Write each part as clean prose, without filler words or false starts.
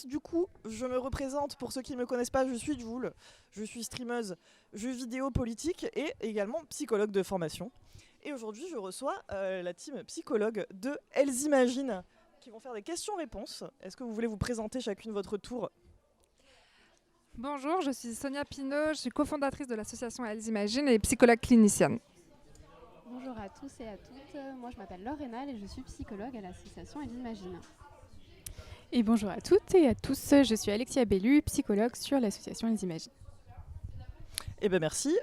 fait, du coup, je me représente, pour ceux qui ne me connaissent pas, je suis Joule, je suis streameuse jeux vidéo politique et également psychologue de formation. Et aujourd'hui, je reçois la team psychologue de Elles Imaginent, qui vont faire des questions-réponses. Est-ce que vous voulez vous présenter chacune votre tour ? Bonjour, je suis Sonia Pinault, je suis cofondatrice de l'association Elles Imaginent et psychologue clinicienne. Bonjour à tous et à toutes, moi je m'appelle Laure Rénal et je suis psychologue à l'association Elles Imaginent. Et bonjour à toutes et à tous, je suis Alexia Bellu, psychologue sur l'association Elles Imaginent. Eh bien merci.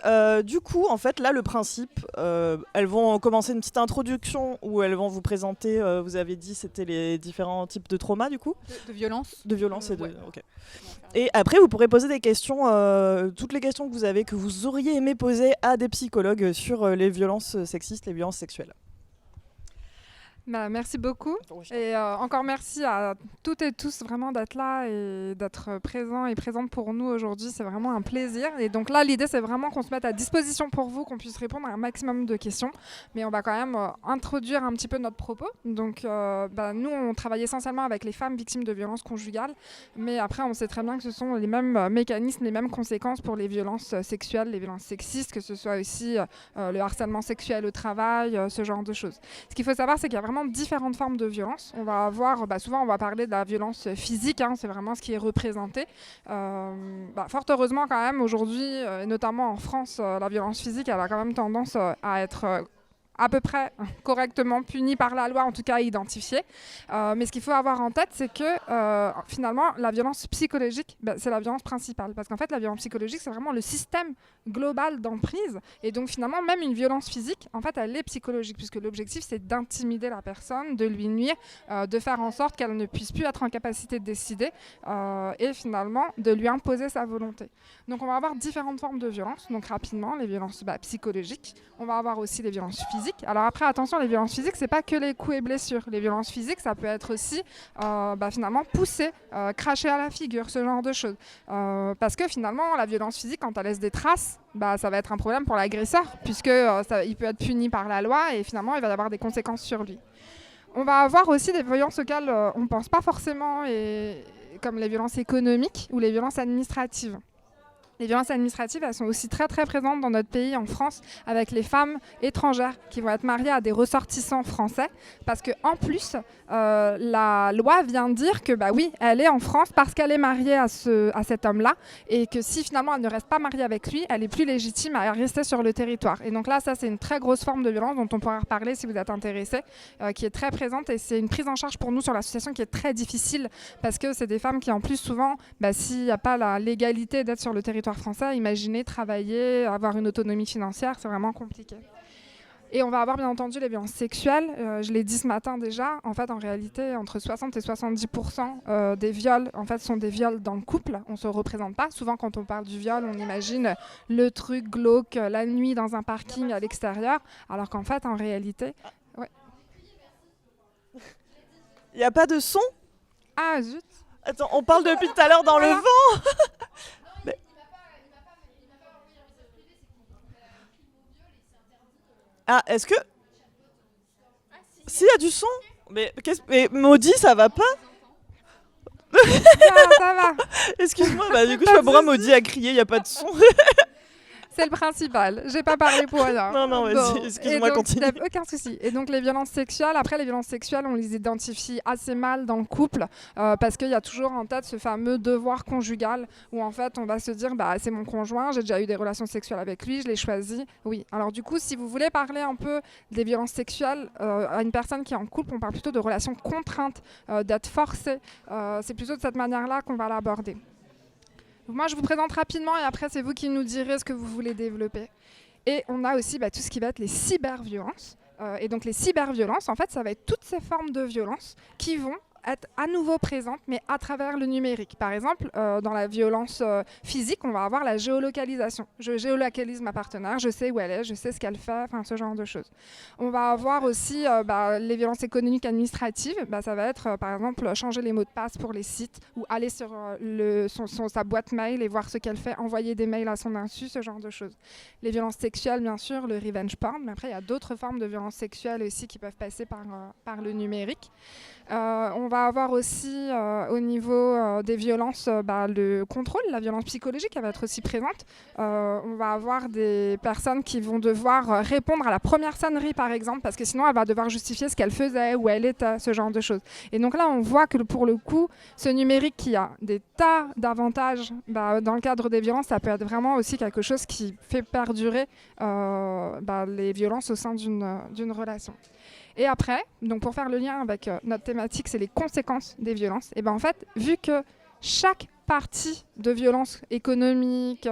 Du coup, en fait, là, le principe, elles vont commencer une petite introduction où elles vont vous présenter, vous avez dit, c'était les différents types de traumas, du coup ? De violence. De violence et de... Ouais. Ok. Et après, vous pourrez poser des questions, toutes les questions que vous avez, que vous auriez aimé poser à des psychologues sur les violences sexistes, les violences sexuelles. Merci beaucoup et encore merci à toutes et tous vraiment d'être là et d'être présents et présentes pour nous aujourd'hui, c'est vraiment un plaisir. Et donc là l'idée c'est vraiment qu'on se mette à disposition pour vous, qu'on puisse répondre à un maximum de questions, mais on va quand même introduire un petit peu notre propos. Donc nous on travaille essentiellement avec les femmes victimes de violences conjugales, mais après on sait très bien que ce sont les mêmes mécanismes, les mêmes conséquences pour les violences sexuelles, les violences sexistes, que ce soit aussi le harcèlement sexuel au travail, ce genre de choses. Ce qu'il faut savoir c'est qu'il y a vraiment différentes formes de violence. On va avoir, souvent on va parler de la violence physique, c'est vraiment ce qui est représenté. Fort heureusement quand même aujourd'hui, et notamment en France, la violence physique elle a quand même tendance à être à peu près correctement punie par la loi, en tout cas identifiée. Mais ce qu'il faut avoir en tête, c'est que finalement, la violence psychologique, c'est la violence principale. Parce qu'en fait, la violence psychologique, c'est vraiment le système global d'emprise. Et donc finalement, même une violence physique, en fait, elle est psychologique, puisque l'objectif, c'est d'intimider la personne, de lui nuire, de faire en sorte qu'elle ne puisse plus être en capacité de décider, et finalement, de lui imposer sa volonté. Donc on va avoir différentes formes de violence. Donc rapidement, les violences psychologiques. On va avoir aussi les violences physiques. Alors après, attention, les violences physiques, c'est pas que les coups et blessures. Les violences physiques, ça peut être aussi finalement pousser, cracher à la figure, ce genre de choses. Parce que finalement, la violence physique, quand elle laisse des traces, ça va être un problème pour l'agresseur, puisque il peut être puni par la loi et finalement, il va y avoir des conséquences sur lui. On va avoir aussi des violences auxquelles on ne pense pas forcément, comme les violences économiques ou les violences administratives. Les violences administratives, elles sont aussi très très présentes dans notre pays, en France, avec les femmes étrangères qui vont être mariées à des ressortissants français. Parce qu'en plus, la loi vient dire que oui, elle est en France parce qu'elle est mariée à cet homme-là. Et que si finalement elle ne reste pas mariée avec lui, elle est plus légitime à rester sur le territoire. Et donc là, ça c'est une très grosse forme de violence dont on pourra reparler si vous êtes intéressés, qui est très présente. Et c'est une prise en charge pour nous sur l'association qui est très difficile parce que c'est des femmes qui en plus souvent, s'il n'y a pas la légalité d'être sur le territoire français, imaginez travailler, avoir une autonomie financière, c'est vraiment compliqué. Et on va avoir bien entendu les violences sexuelles, je l'ai dit ce matin déjà, en fait en réalité entre 60 et 70% des viols en fait, sont des viols dans le couple, on ne se représente pas, souvent quand on parle du viol on imagine le truc glauque, la nuit dans un parking à l'extérieur, alors qu'en fait en réalité... Ouais. Il n'y a pas de son ? Ah zut. Attends, on parle depuis tout à l'heure dans le vent. Ah, est-ce que... S'il y a du son ? Mais Maudit, ça va pas ? Ça va. Excuse-moi, du coup, je sais pas pourquoi Maudit a crié, il n'y a pas de son. C'est le principal, j'ai pas parlé pour rien. Non, vas-y, excuse-moi, continue. Aucun souci. Et donc les violences sexuelles, après les violences sexuelles, on les identifie assez mal dans le couple parce qu'il y a toujours en tête ce fameux devoir conjugal où en fait on va se dire c'est mon conjoint, j'ai déjà eu des relations sexuelles avec lui, je l'ai choisi. Oui, alors du coup si vous voulez parler un peu des violences sexuelles à une personne qui est en couple, on parle plutôt de relations contraintes, d'être forcé. C'est plutôt de cette manière-là qu'on va l'aborder. Moi, je vous présente rapidement et après, c'est vous qui nous direz ce que vous voulez développer. Et on a aussi tout ce qui va être les cyberviolences. Et donc, les cyberviolences, en fait, ça va être toutes ces formes de violence qui vont être à nouveau présentes, mais à travers le numérique. Par exemple, dans la violence physique, on va avoir la géolocalisation. Je géolocalise ma partenaire, je sais où elle est, je sais ce qu'elle fait, enfin ce genre de choses. On va avoir aussi les violences économiques administratives. Ça va être, par exemple, changer les mots de passe pour les sites ou aller sur sa boîte mail et voir ce qu'elle fait, envoyer des mails à son insu, ce genre de choses. Les violences sexuelles, bien sûr, le revenge porn, mais après, il y a d'autres formes de violences sexuelles aussi qui peuvent passer par le numérique. On va va avoir aussi au niveau des violences le contrôle, la violence psychologique, elle va être aussi présente. On va avoir des personnes qui vont devoir répondre à la première sonnerie par exemple, parce que sinon elle va devoir justifier ce qu'elle faisait, où elle était, ce genre de choses. Et donc là on voit que pour le coup, ce numérique qui a des tas d'avantages dans le cadre des violences, ça peut être vraiment aussi quelque chose qui fait perdurer les violences au sein d'une relation. Et après, donc pour faire le lien avec notre thématique, c'est les conséquences des violences. Et en fait, vu que chaque partie de violence économique,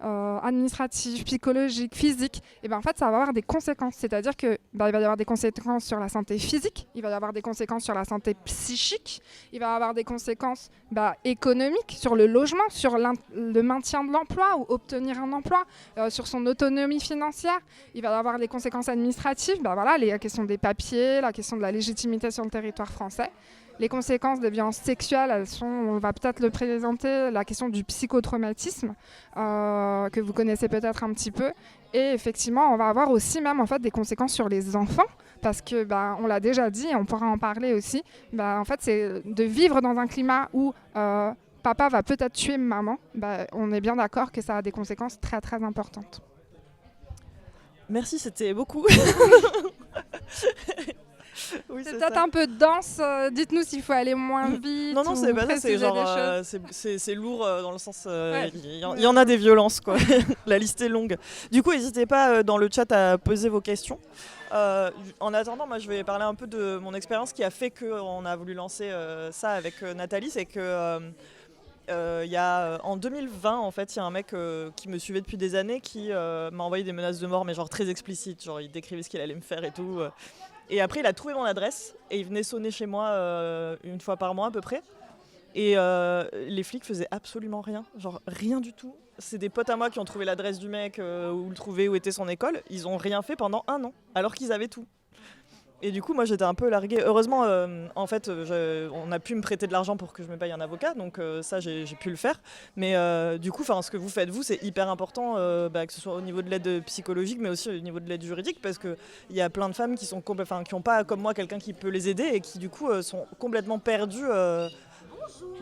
administrative, psychologique, physique, en fait, ça va avoir des conséquences. C'est-à-dire qu'il va y avoir des conséquences sur la santé physique, il va y avoir des conséquences sur la santé psychique, il va y avoir des conséquences économiques, sur le logement, sur le maintien de l'emploi ou obtenir un emploi, sur son autonomie financière. Il va y avoir des conséquences administratives, la question des papiers, la question de la légitimité sur le territoire français. Les conséquences des violences sexuelles, on va peut-être le présenter, la question du psychotraumatisme, que vous connaissez peut-être un petit peu. Et effectivement, on va avoir aussi même en fait, des conséquences sur les enfants, parce que on l'a déjà dit, et on pourra en parler aussi, en fait, c'est de vivre dans un climat où papa va peut-être tuer maman. On est bien d'accord que ça a des conséquences très très importantes. Merci, c'était beaucoup. Oui, c'est peut-être un peu dense, dites-nous s'il faut aller moins vite. Non, c'est pas ça, c'est genre c'est lourd dans le sens il y en a des violences quoi. La liste est longue. Du coup, n'hésitez pas dans le chat à poser vos questions. En attendant, moi je vais parler un peu de mon expérience qui a fait qu'on a voulu lancer ça avec Nathalie, c'est que en 2020 en fait, il y a un mec qui me suivait depuis des années qui m'a envoyé des menaces de mort mais genre très explicites, genre il décrivait ce qu'il allait me faire et tout. Et après, il a trouvé mon adresse et il venait sonner chez moi une fois par mois à peu près. Et les flics faisaient absolument rien, genre rien du tout. C'est des potes à moi qui ont trouvé l'adresse du mec, où le trouver, où était son école. Ils ont rien fait pendant 1 an, alors qu'ils avaient tout. Et du coup, moi, j'étais un peu larguée. Heureusement, en fait, on a pu me prêter de l'argent pour que je me paye un avocat, donc ça, j'ai pu le faire. Mais du coup, ce que vous faites, vous, c'est hyper important, que ce soit au niveau de l'aide psychologique, mais aussi au niveau de l'aide juridique, parce qu'il y a plein de femmes qui n'ont pas, comme moi, quelqu'un qui peut les aider et qui, du coup, sont complètement perdues.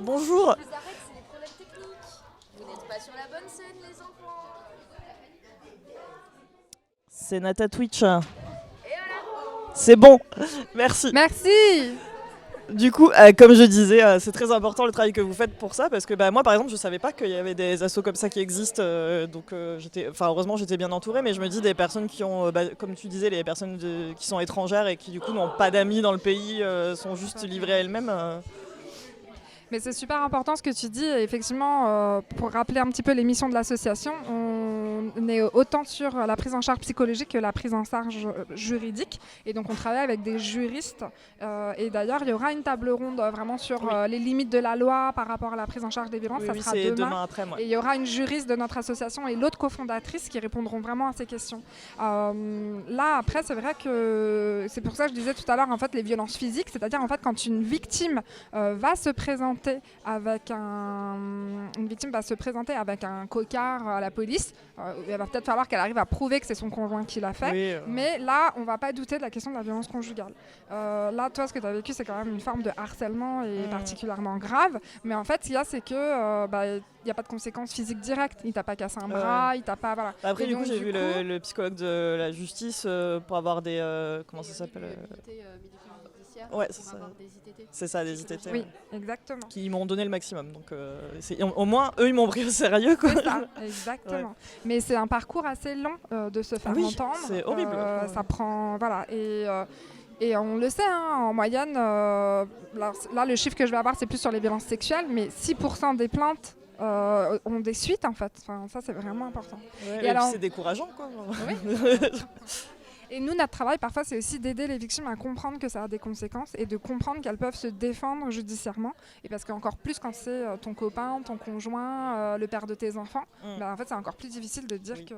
Bonjour. Je vous arrête, c'est des problèmes techniques. Vous n'êtes pas sur la bonne scène, les enfants. C'est Nata Twitch. C'est bon, merci. Merci. Du coup, comme je disais, c'est très important le travail que vous faites pour ça, parce que moi, par exemple, je savais pas qu'il y avait des assos comme ça qui existent, donc heureusement, j'étais bien entourée, mais je me dis des personnes qui ont, comme tu disais, les personnes qui sont étrangères et qui du coup n'ont pas d'amis dans le pays, sont juste livrées à elles-mêmes. Mais c'est super important ce que tu dis. Et effectivement, pour rappeler un petit peu les missions de l'association, on est autant sur la prise en charge psychologique que la prise en charge juridique. Et donc on travaille avec des juristes. Et d'ailleurs, il y aura une table ronde vraiment sur les limites de la loi par rapport à la prise en charge des violences. Ça sera demain après. Et il y aura une juriste de notre association et l'autre cofondatrice qui répondront vraiment à ces questions. Là, après, c'est vrai que c'est pour ça que je disais tout à l'heure, en fait, les violences physiques, c'est-à-dire en fait, quand une victime va se présenter avec une victime va se présenter avec un cocard à la police. Il va peut-être falloir qu'elle arrive à prouver que c'est son conjoint qui l'a fait. Oui, mais là, on ne va pas douter de la question de la violence conjugale. Là, toi, ce que tu as vécu, c'est quand même une forme de harcèlement et particulièrement grave. Mais en fait, ce qu'il y a, c'est que il n'y a pas de conséquences physiques directes. Il t'a pas cassé un bras, il t'a pas... Voilà. Après, du coup, j'ai vu le psychologue de la justice pour avoir des... comment ça s'appelle Ouais, c'est ça. C'est ça, des ITT. Oui, exactement. Qui m'ont donné le maximum. Donc, au moins, eux, ils m'ont pris au sérieux. Quoi. C'est ça, exactement. Ouais. Mais c'est un parcours assez long de se faire entendre. C'est horrible. Ça prend... Voilà. Et on le sait, en moyenne, là, le chiffre que je vais avoir, c'est plus sur les violences sexuelles, mais 6% des plaintes ont des suites, en fait. Enfin, ça, c'est vraiment important. Ouais, et alors, c'est décourageant, quoi. Oui. Et nous, notre travail, parfois, c'est aussi d'aider les victimes à comprendre que ça a des conséquences et de comprendre qu'elles peuvent se défendre judiciairement. Et parce qu'encore plus, quand c'est ton copain, ton conjoint, le père de tes enfants, en fait, c'est encore plus difficile de dire que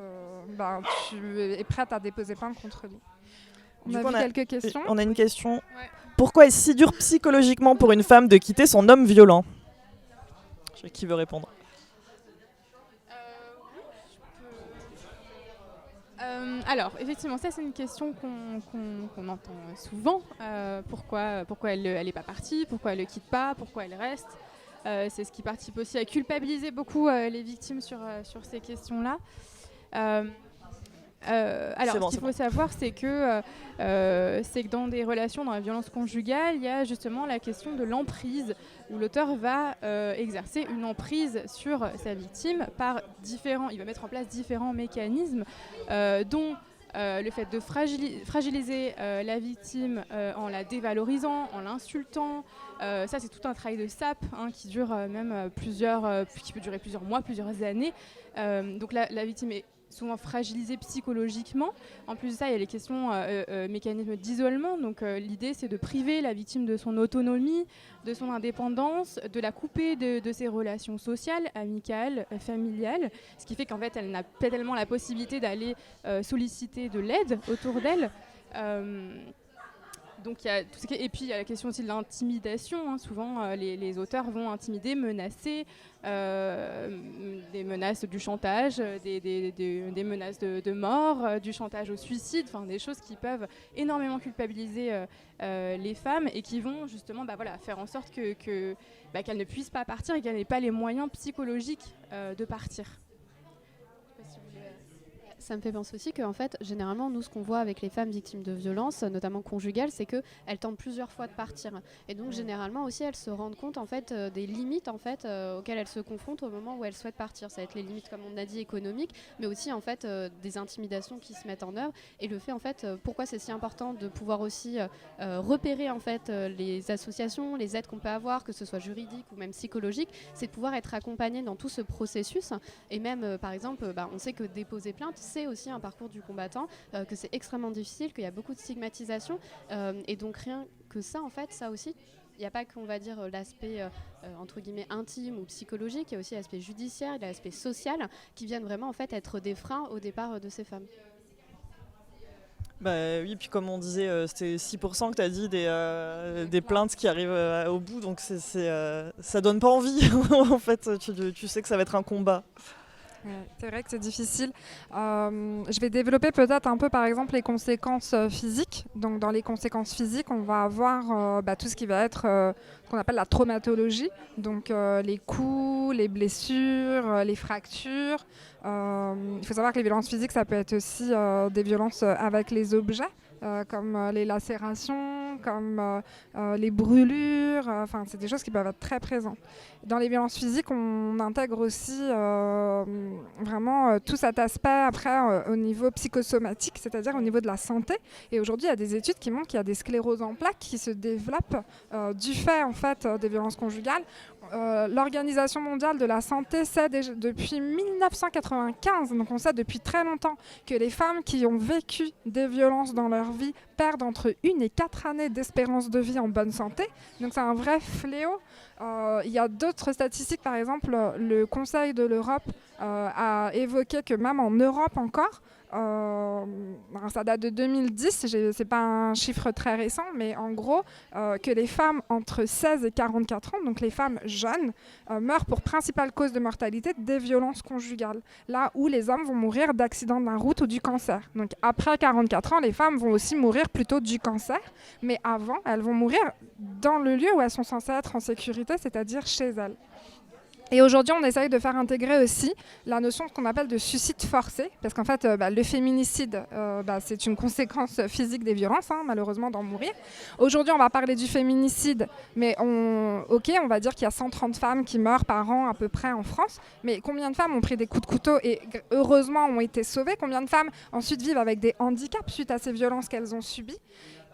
tu es prête à déposer plainte contre lui. On a vu quelques questions. On a une question. Ouais. Pourquoi est-ce si dur psychologiquement pour une femme de quitter son homme violent ? Qui veut répondre ? Alors, effectivement, ça c'est une question qu'on entend souvent. Pourquoi elle n'est pas partie, pourquoi elle ne quitte pas, pourquoi elle reste. C'est ce qui participe aussi à culpabiliser beaucoup les victimes sur ces questions-là. Alors, ce qu'il faut savoir, c'est que dans des relations, dans la violence conjugale, il y a justement la question de l'emprise, où l'auteur va exercer une emprise sur sa victime il va mettre en place différents mécanismes, dont le fait de fragiliser la victime en la dévalorisant, en l'insultant. Ça, c'est tout un travail de sape qui dure qui peut durer plusieurs mois, plusieurs années. Donc la victime est souvent fragilisée psychologiquement. En plus de ça, il y a les questions mécanismes d'isolement. Donc l'idée, c'est de priver la victime de son autonomie, de son indépendance, de la couper de ses relations sociales, amicales, familiales, ce qui fait qu'en fait, elle n'a pas tellement la possibilité d'aller solliciter de l'aide autour d'elle. Donc, et puis il y a la question aussi de l'intimidation. Souvent, les auteurs vont intimider, menacer, des menaces du chantage, des menaces de mort, du chantage au suicide, des choses qui peuvent énormément culpabiliser les femmes et qui vont justement faire en sorte qu'elles ne puissent pas partir et qu'elles n'aient pas les moyens psychologiques de partir. Ça me fait penser aussi qu'en fait, généralement, nous, ce qu'on voit avec les femmes victimes de violences, notamment conjugales, c'est qu'elles tentent plusieurs fois de partir. Et donc, généralement aussi, elles se rendent compte en fait, des limites en fait, auxquelles elles se confrontent au moment où elles souhaitent partir. Ça va être les limites, comme on a dit, économiques, mais aussi en fait, des intimidations qui se mettent en œuvre. Et le fait, en fait, pourquoi c'est si important de pouvoir aussi repérer en fait, les associations, les aides qu'on peut avoir, que ce soit juridiques ou même psychologiques, c'est de pouvoir être accompagné dans tout ce processus. Et même, par exemple, on sait que déposer plainte, c'est aussi un parcours du combattant, que c'est extrêmement difficile, qu'il y a beaucoup de stigmatisation, et donc rien que ça, en fait, ça aussi, il n'y a pas qu'on va dire l'aspect entre guillemets intime ou psychologique, il y a aussi l'aspect judiciaire, il y a l'aspect social, qui viennent vraiment en fait être des freins au départ de ces femmes. Oui, puis comme on disait, c'était 6% que tu as dit des plaintes qui arrivent au bout, donc ça donne pas envie. En fait, tu sais que ça va être un combat. C'est vrai que c'est difficile. Je vais développer peut-être un peu par exemple les conséquences physiques. Donc dans les conséquences physiques, on va avoir tout ce qui va être ce qu'on appelle la traumatologie. Donc les coups, les blessures, les fractures. Il faut savoir que les violences physiques, ça peut être aussi des violences avec les objets. Comme les lacérations, comme les brûlures, c'est des choses qui peuvent être très présentes. Dans les violences physiques, on intègre aussi vraiment tout cet aspect après au niveau psychosomatique, c'est-à-dire au niveau de la santé. Et aujourd'hui, il y a des études qui montrent qu'il y a des scléroses en plaques qui se développent du fait en fait, des violences conjugales. L'Organisation mondiale de la santé sait déjà depuis 1995, donc on sait depuis très longtemps, que les femmes qui ont vécu des violences dans leur vie perdent entre 1 et 4 années d'espérance de vie en bonne santé. Donc c'est un vrai fléau. Il y a d'autres statistiques, par exemple, le Conseil de l'Europe a évoqué que même en Europe encore, ça date de 2010, c'est pas un chiffre très récent, mais en gros, que les femmes entre 16 et 44 ans, donc les femmes jeunes, meurent pour principale cause de mortalité des violences conjugales, là où les hommes vont mourir d'accidents de la route ou du cancer. Donc après 44 ans, les femmes vont aussi mourir plutôt du cancer, mais avant, elles vont mourir dans le lieu où elles sont censées être en sécurité, c'est-à-dire chez elles. Et aujourd'hui, on essaye de faire intégrer aussi la notion qu'on appelle de suicide forcé, parce qu'en fait, le féminicide, c'est une conséquence physique des violences, malheureusement, d'en mourir. Aujourd'hui, on va parler du féminicide, mais on va dire qu'il y a 130 femmes qui meurent par an à peu près en France, mais combien de femmes ont pris des coups de couteau et heureusement ont été sauvées? Combien de femmes ensuite vivent avec des handicaps suite à ces violences qu'elles ont subies?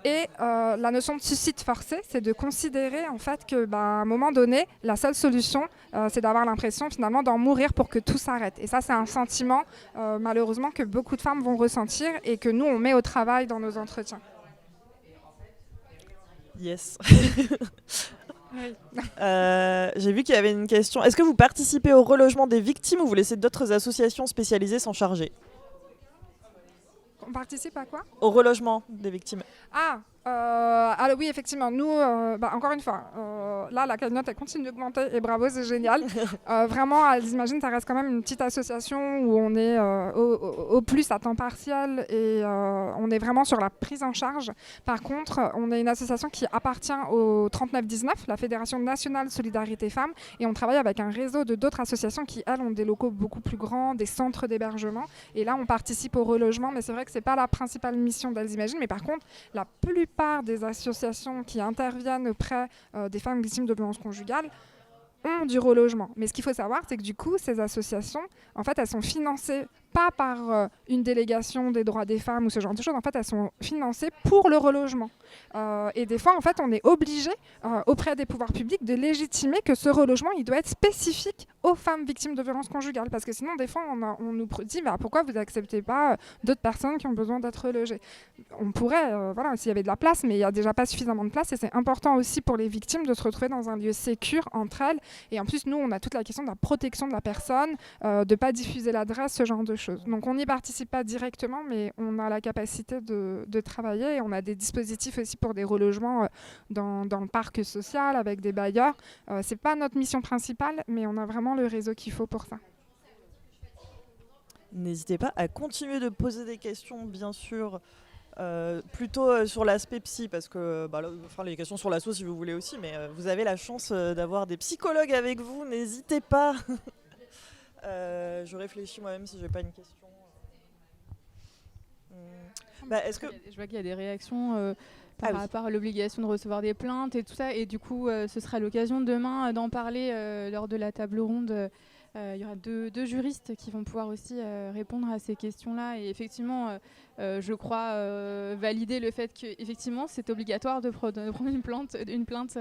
Et la notion de suicide forcé, c'est de considérer en fait que, à un moment donné, la seule solution, c'est d'avoir l'impression finalement d'en mourir pour que tout s'arrête. Et ça, c'est un sentiment malheureusement que beaucoup de femmes vont ressentir et que nous, on met au travail dans nos entretiens. Yes. Oui. J'ai vu qu'il y avait une question. Est-ce que vous participez au relogement des victimes ou vous laissez d'autres associations spécialisées s'en charger? On participe à quoi? Au relogement des victimes. Alors oui, effectivement, nous, encore une fois, là, la cagnotte, elle continue d'augmenter et bravo, c'est génial. Vraiment, j'imagine, ça reste quand même une petite association où on est au plus à temps partiel et on est vraiment sur la prise en charge. Par contre, on est une association qui appartient au 3919, la Fédération nationale Solidarité Femmes, et on travaille avec un réseau de d'autres associations qui, elles, ont des locaux beaucoup plus grands, des centres d'hébergement. Et là, on participe au relogement, mais c'est vrai que ce n'est pas la principale mission d'Elles Imaginent. Mais par contre, la plupart des associations qui interviennent auprès des femmes victimes de violences conjugales ont du relogement. Mais ce qu'il faut savoir, c'est que du coup, ces associations, en fait, elles sont financées pas par une délégation des droits des femmes ou ce genre de choses. En fait, elles sont financées pour le relogement. Et des fois, en fait, on est obligé, auprès des pouvoirs publics, de légitimer que ce relogement, il doit être spécifique aux femmes victimes de violences conjugales. Parce que sinon, des fois, on nous dit pourquoi vous n'acceptez pas d'autres personnes qui ont besoin d'être relogées. On pourrait, s'il y avait de la place, mais il n'y a déjà pas suffisamment de place. Et c'est important aussi pour les victimes de se retrouver dans un lieu sécure entre elles. Et en plus, nous, on a toute la question de la protection de la personne, de ne pas diffuser l'adresse, ce genre de choses. Donc on n'y participe pas directement, mais on a la capacité de travailler et on a des dispositifs aussi pour des relogements dans le parc social avec des bailleurs. Ce n'est pas notre mission principale, mais on a vraiment le réseau qu'il faut pour ça. N'hésitez pas à continuer de poser des questions, bien sûr, plutôt sur l'aspect psy, parce que les questions sur l'asso si vous voulez aussi, mais vous avez la chance d'avoir des psychologues avec vous, n'hésitez pas. Je réfléchis moi-même si j'ai pas une question. Est-ce que je vois qu'il y a des réactions par rapport à l'obligation de recevoir des plaintes et tout ça, et du coup ce sera l'occasion demain d'en parler lors de la table ronde. Il y aura deux juristes qui vont pouvoir aussi répondre à ces questions-là, et effectivement je crois valider le fait qu'effectivement c'est obligatoire de prendre une plainte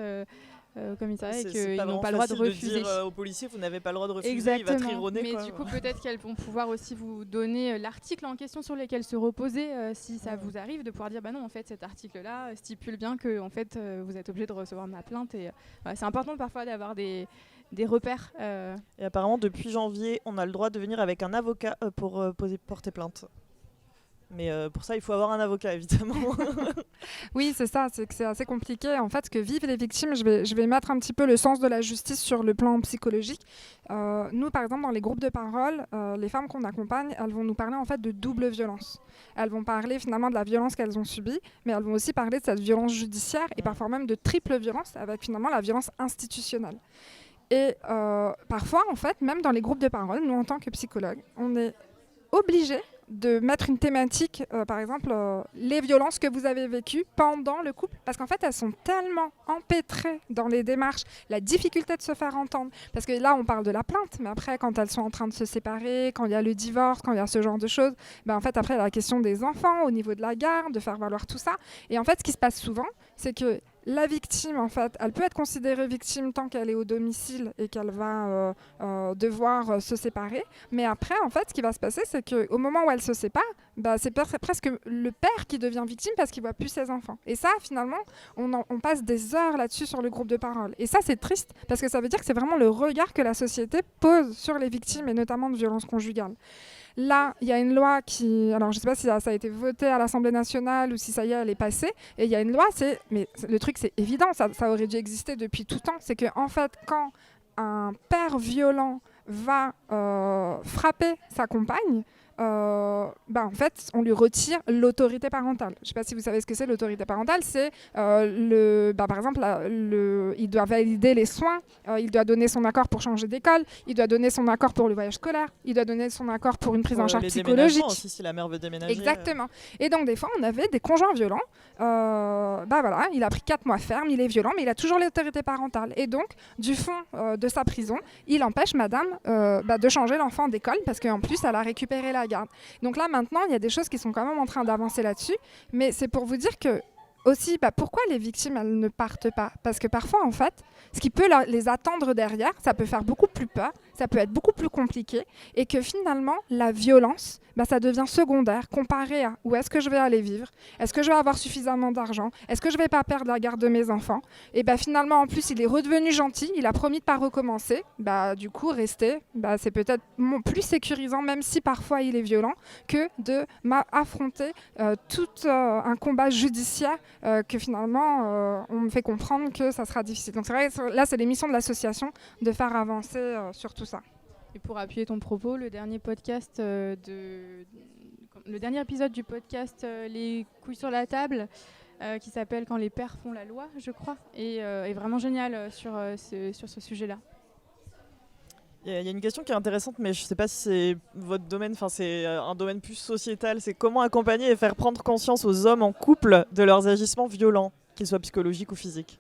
au commissariat et qu'ils n'ont pas le droit de refuser. De dire aux policiers, vous n'avez pas le droit de refuser. Exactement. Il va trironner. Mais du coup, peut-être qu'elles vont pouvoir aussi vous donner l'article en question sur lequel se reposer si ça vous arrive, de pouvoir dire non, en fait, cet article-là stipule bien que en fait, vous êtes obligé de recevoir ma plainte. Et c'est important parfois d'avoir des repères. Et apparemment, depuis janvier, on a le droit de venir avec un avocat pour porter plainte. Mais pour ça, il faut avoir un avocat, évidemment. Oui, c'est ça, c'est que c'est assez compliqué. En fait, ce que vivent les victimes, je vais mettre un petit peu le sens de la justice sur le plan psychologique. Nous, par exemple, dans les groupes de parole, les femmes qu'on accompagne, elles vont nous parler en fait de double violence. Elles vont parler finalement de la violence qu'elles ont subie, mais elles vont aussi parler de cette violence judiciaire et parfois même de triple violence, avec finalement la violence institutionnelle. Et parfois, en fait, même dans les groupes de parole, nous, en tant que psychologues, on est obligés de mettre une thématique, par exemple, les violences que vous avez vécues pendant le couple, parce qu'en fait, elles sont tellement empêtrées dans les démarches, la difficulté de se faire entendre, parce que là, on parle de la plainte, mais après, quand elles sont en train de se séparer, quand il y a le divorce, quand il y a ce genre de choses, en fait, après, il y a la question des enfants, au niveau de la garde, de faire valoir tout ça. Et en fait, ce qui se passe souvent, c'est que la victime, en fait, elle peut être considérée victime tant qu'elle est au domicile et qu'elle va devoir se séparer. Mais après, en fait, ce qui va se passer, c'est qu'au moment où elle se sépare, c'est presque le père qui devient victime parce qu'il ne voit plus ses enfants. Et ça, finalement, on passe des heures là-dessus sur le groupe de parole. Et ça, c'est triste parce que ça veut dire que c'est vraiment le regard que la société pose sur les victimes et notamment de violences conjugales. Là, il y a une loi qui... Alors, je ne sais pas si ça a été voté à l'Assemblée nationale ou si ça y est, elle est passée. Et il y a une loi, mais le truc, c'est évident, ça aurait dû exister depuis tout temps. C'est qu'en fait, quand un père violent va frapper sa compagne, en fait, on lui retire l'autorité parentale. Je ne sais pas si vous savez ce que c'est l'autorité parentale. C'est par exemple, il doit valider les soins, il doit donner son accord pour changer d'école, il doit donner son accord pour le voyage scolaire, il doit donner son accord pour une prise en charge psychologique. Aussi, si la mère veut déménager. Exactement. Et donc, des fois, on avait des conjoints violents. Il a pris 4 mois ferme, il est violent, mais il a toujours l'autorité parentale. Et donc, du fond de sa prison, il empêche madame de changer l'enfant d'école parce qu'en plus, elle a récupéré la garde. Donc là, maintenant, il y a des choses qui sont quand même en train d'avancer là-dessus. Mais c'est pour vous dire que aussi, pourquoi les victimes, elles ne partent pas ? Parce que parfois, en fait, ce qui peut les attendre derrière, ça peut faire beaucoup plus peur. ça peut être beaucoup plus compliqué et que finalement, la violence, ça devient secondaire comparé à où est-ce que je vais aller vivre, est-ce que je vais avoir suffisamment d'argent, est-ce que je ne vais pas perdre la garde de mes enfants. Et finalement, en plus, il est redevenu gentil, il a promis de ne pas recommencer. Du coup, rester, c'est peut-être plus sécurisant, même si parfois il est violent, que de affronter tout un combat judiciaire que finalement, on me fait comprendre que ça sera difficile. Donc c'est vrai, là, c'est l'émission de l'association de faire avancer sur tout ça. Et pour appuyer ton propos, le dernier épisode du podcast Les couilles sur la table, qui s'appelle Quand les pères font la loi, je crois, et est vraiment génial sur ce sujet-là. Il y a une question qui est intéressante, mais je ne sais pas si c'est votre domaine, c'est un domaine plus sociétal. C'est comment accompagner et faire prendre conscience aux hommes en couple de leurs agissements violents, qu'ils soient psychologiques ou physiques.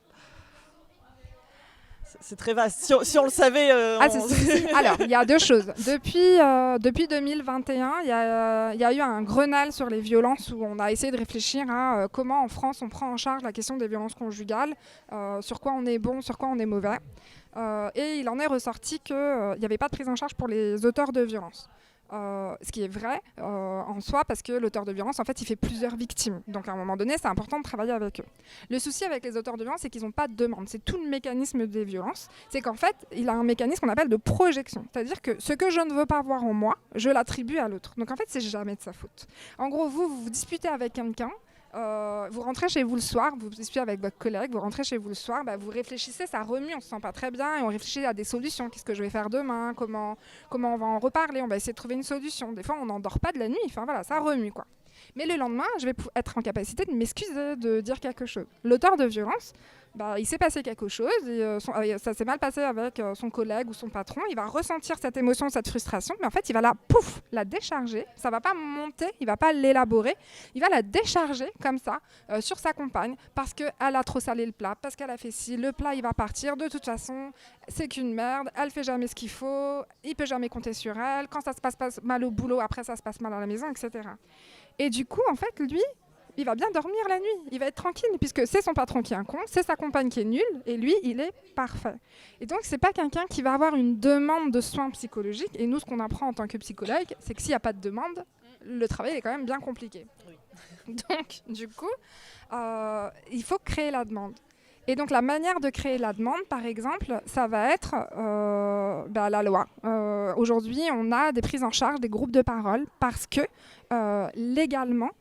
C'est très vaste. Si on le savait... Alors, il y a deux choses. Depuis 2021, il y a eu un Grenelle sur les violences où on a essayé de réfléchir à comment en France on prend en charge la question des violences conjugales, sur quoi on est bon, sur quoi on est mauvais. Et il en est ressorti qu'il n'y avait pas de prise en charge pour les auteurs de violences. Ce qui est vrai en soi, parce que l'auteur de violence, en fait, il fait plusieurs victimes. Donc à un moment donné, c'est important de travailler avec eux. Le souci avec les auteurs de violence, c'est qu'ils n'ont pas de demande. C'est tout le mécanisme des violences. C'est qu'en fait, il a un mécanisme qu'on appelle de projection. C'est-à-dire que ce que je ne veux pas voir en moi, je l'attribue à l'autre. Donc en fait, c'est jamais de sa faute. En gros, vous disputez avec quelqu'un. Vous rentrez chez vous le soir, vous disputez avec votre collègue, vous rentrez chez vous le soir, vous réfléchissez, ça remue, on se sent pas très bien et on réfléchit à des solutions. Qu'est-ce que je vais faire demain, comment on va en reparler, on va essayer de trouver une solution. Des fois, on n'endort pas de la nuit, ça remue quoi. Mais le lendemain, je vais être en capacité de m'excuser, de dire quelque chose. L'auteur de violence, il s'est passé quelque chose, et, ça s'est mal passé avec son collègue ou son patron, il va ressentir cette émotion, cette frustration, mais en fait, il va la décharger, ça ne va pas monter, il ne va pas l'élaborer, il va la décharger comme ça sur sa compagne, parce qu'elle a trop salé le plat, parce qu'elle a fait ci, le plat il va partir, de toute façon, c'est qu'une merde, elle fait jamais ce qu'il faut, il peut jamais compter sur elle, quand ça se passe mal au boulot, après ça se passe mal à la maison, etc. Et du coup, en fait, lui, il va bien dormir la nuit, il va être tranquille, puisque c'est son patron qui est un con, c'est sa compagne qui est nulle, et lui, il est parfait. Et donc, c'est pas quelqu'un qui va avoir une demande de soins psychologiques, et nous, ce qu'on apprend en tant que psychologue, c'est que s'il n'y a pas de demande, le travail est quand même bien compliqué. Oui. Donc, du coup, il faut créer la demande. Et donc, la manière de créer la demande, par exemple, ça va être la loi. Aujourd'hui, on a des prises en charge des groupes de parole parce que, légalement,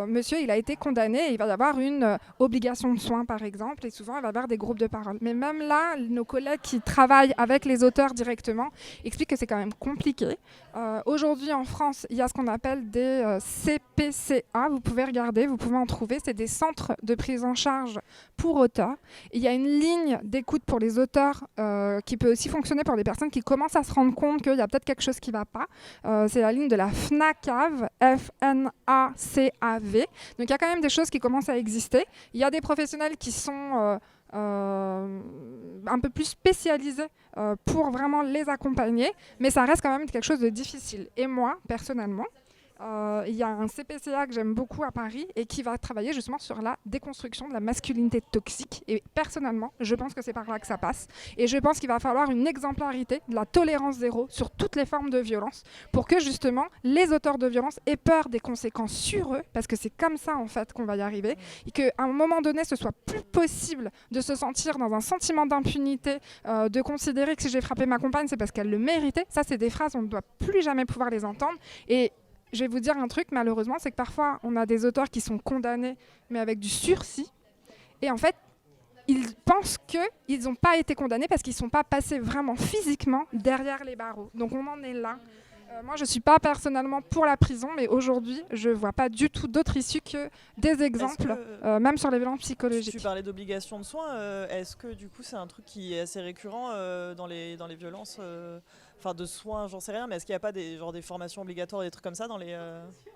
monsieur, il a été condamné et il va y avoir une obligation de soins, par exemple, et souvent, il va y avoir des groupes de parole. Mais même là, nos collègues qui travaillent avec les auteurs directement expliquent que c'est quand même compliqué. Aujourd'hui, en France, il y a ce qu'on appelle des CPCA. Vous pouvez regarder, vous pouvez en trouver. C'est des centres de prise en charge pour auteurs. Et il y a une ligne d'écoute pour les auteurs qui peut aussi fonctionner pour des personnes qui commencent à se rendre compte qu'il y a peut-être quelque chose qui ne va pas. C'est la ligne de la FNACAV, FNACAV. Donc il y a quand même des choses qui commencent à exister. Il y a des professionnels qui sont un peu plus spécialisés pour vraiment les accompagner, mais ça reste quand même quelque chose de difficile. Et moi, personnellement, il y a un CPCA que j'aime beaucoup à Paris et qui va travailler justement sur la déconstruction de la masculinité toxique. Et personnellement, je pense que c'est par là que ça passe. Et je pense qu'il va falloir une exemplarité, de la tolérance zéro sur toutes les formes de violence pour que justement les auteurs de violence aient peur des conséquences sur eux, parce que c'est comme ça en fait qu'on va y arriver, et qu'à un moment donné, ce soit plus possible de se sentir dans un sentiment d'impunité, de considérer que si j'ai frappé ma compagne, c'est parce qu'elle le méritait. Ça, c'est des phrases, on ne doit plus jamais pouvoir les entendre. Et je vais vous dire un truc, malheureusement, c'est que parfois, on a des auteurs qui sont condamnés, mais avec du sursis. Et en fait, ils pensent qu'ils n'ont pas été condamnés parce qu'ils ne sont pas passés vraiment physiquement derrière les barreaux. Donc on en est là. Moi, je ne suis pas personnellement pour la prison, mais aujourd'hui, je ne vois pas du tout d'autre issue que des exemples, même sur les violences psychologiques. Tu parlais d'obligation de soins. Est-ce que du coup, c'est un truc qui est assez récurrent dans les violences de soins, j'en sais rien, mais est-ce qu'il n'y a pas des formations obligatoires, des trucs comme ça dans les...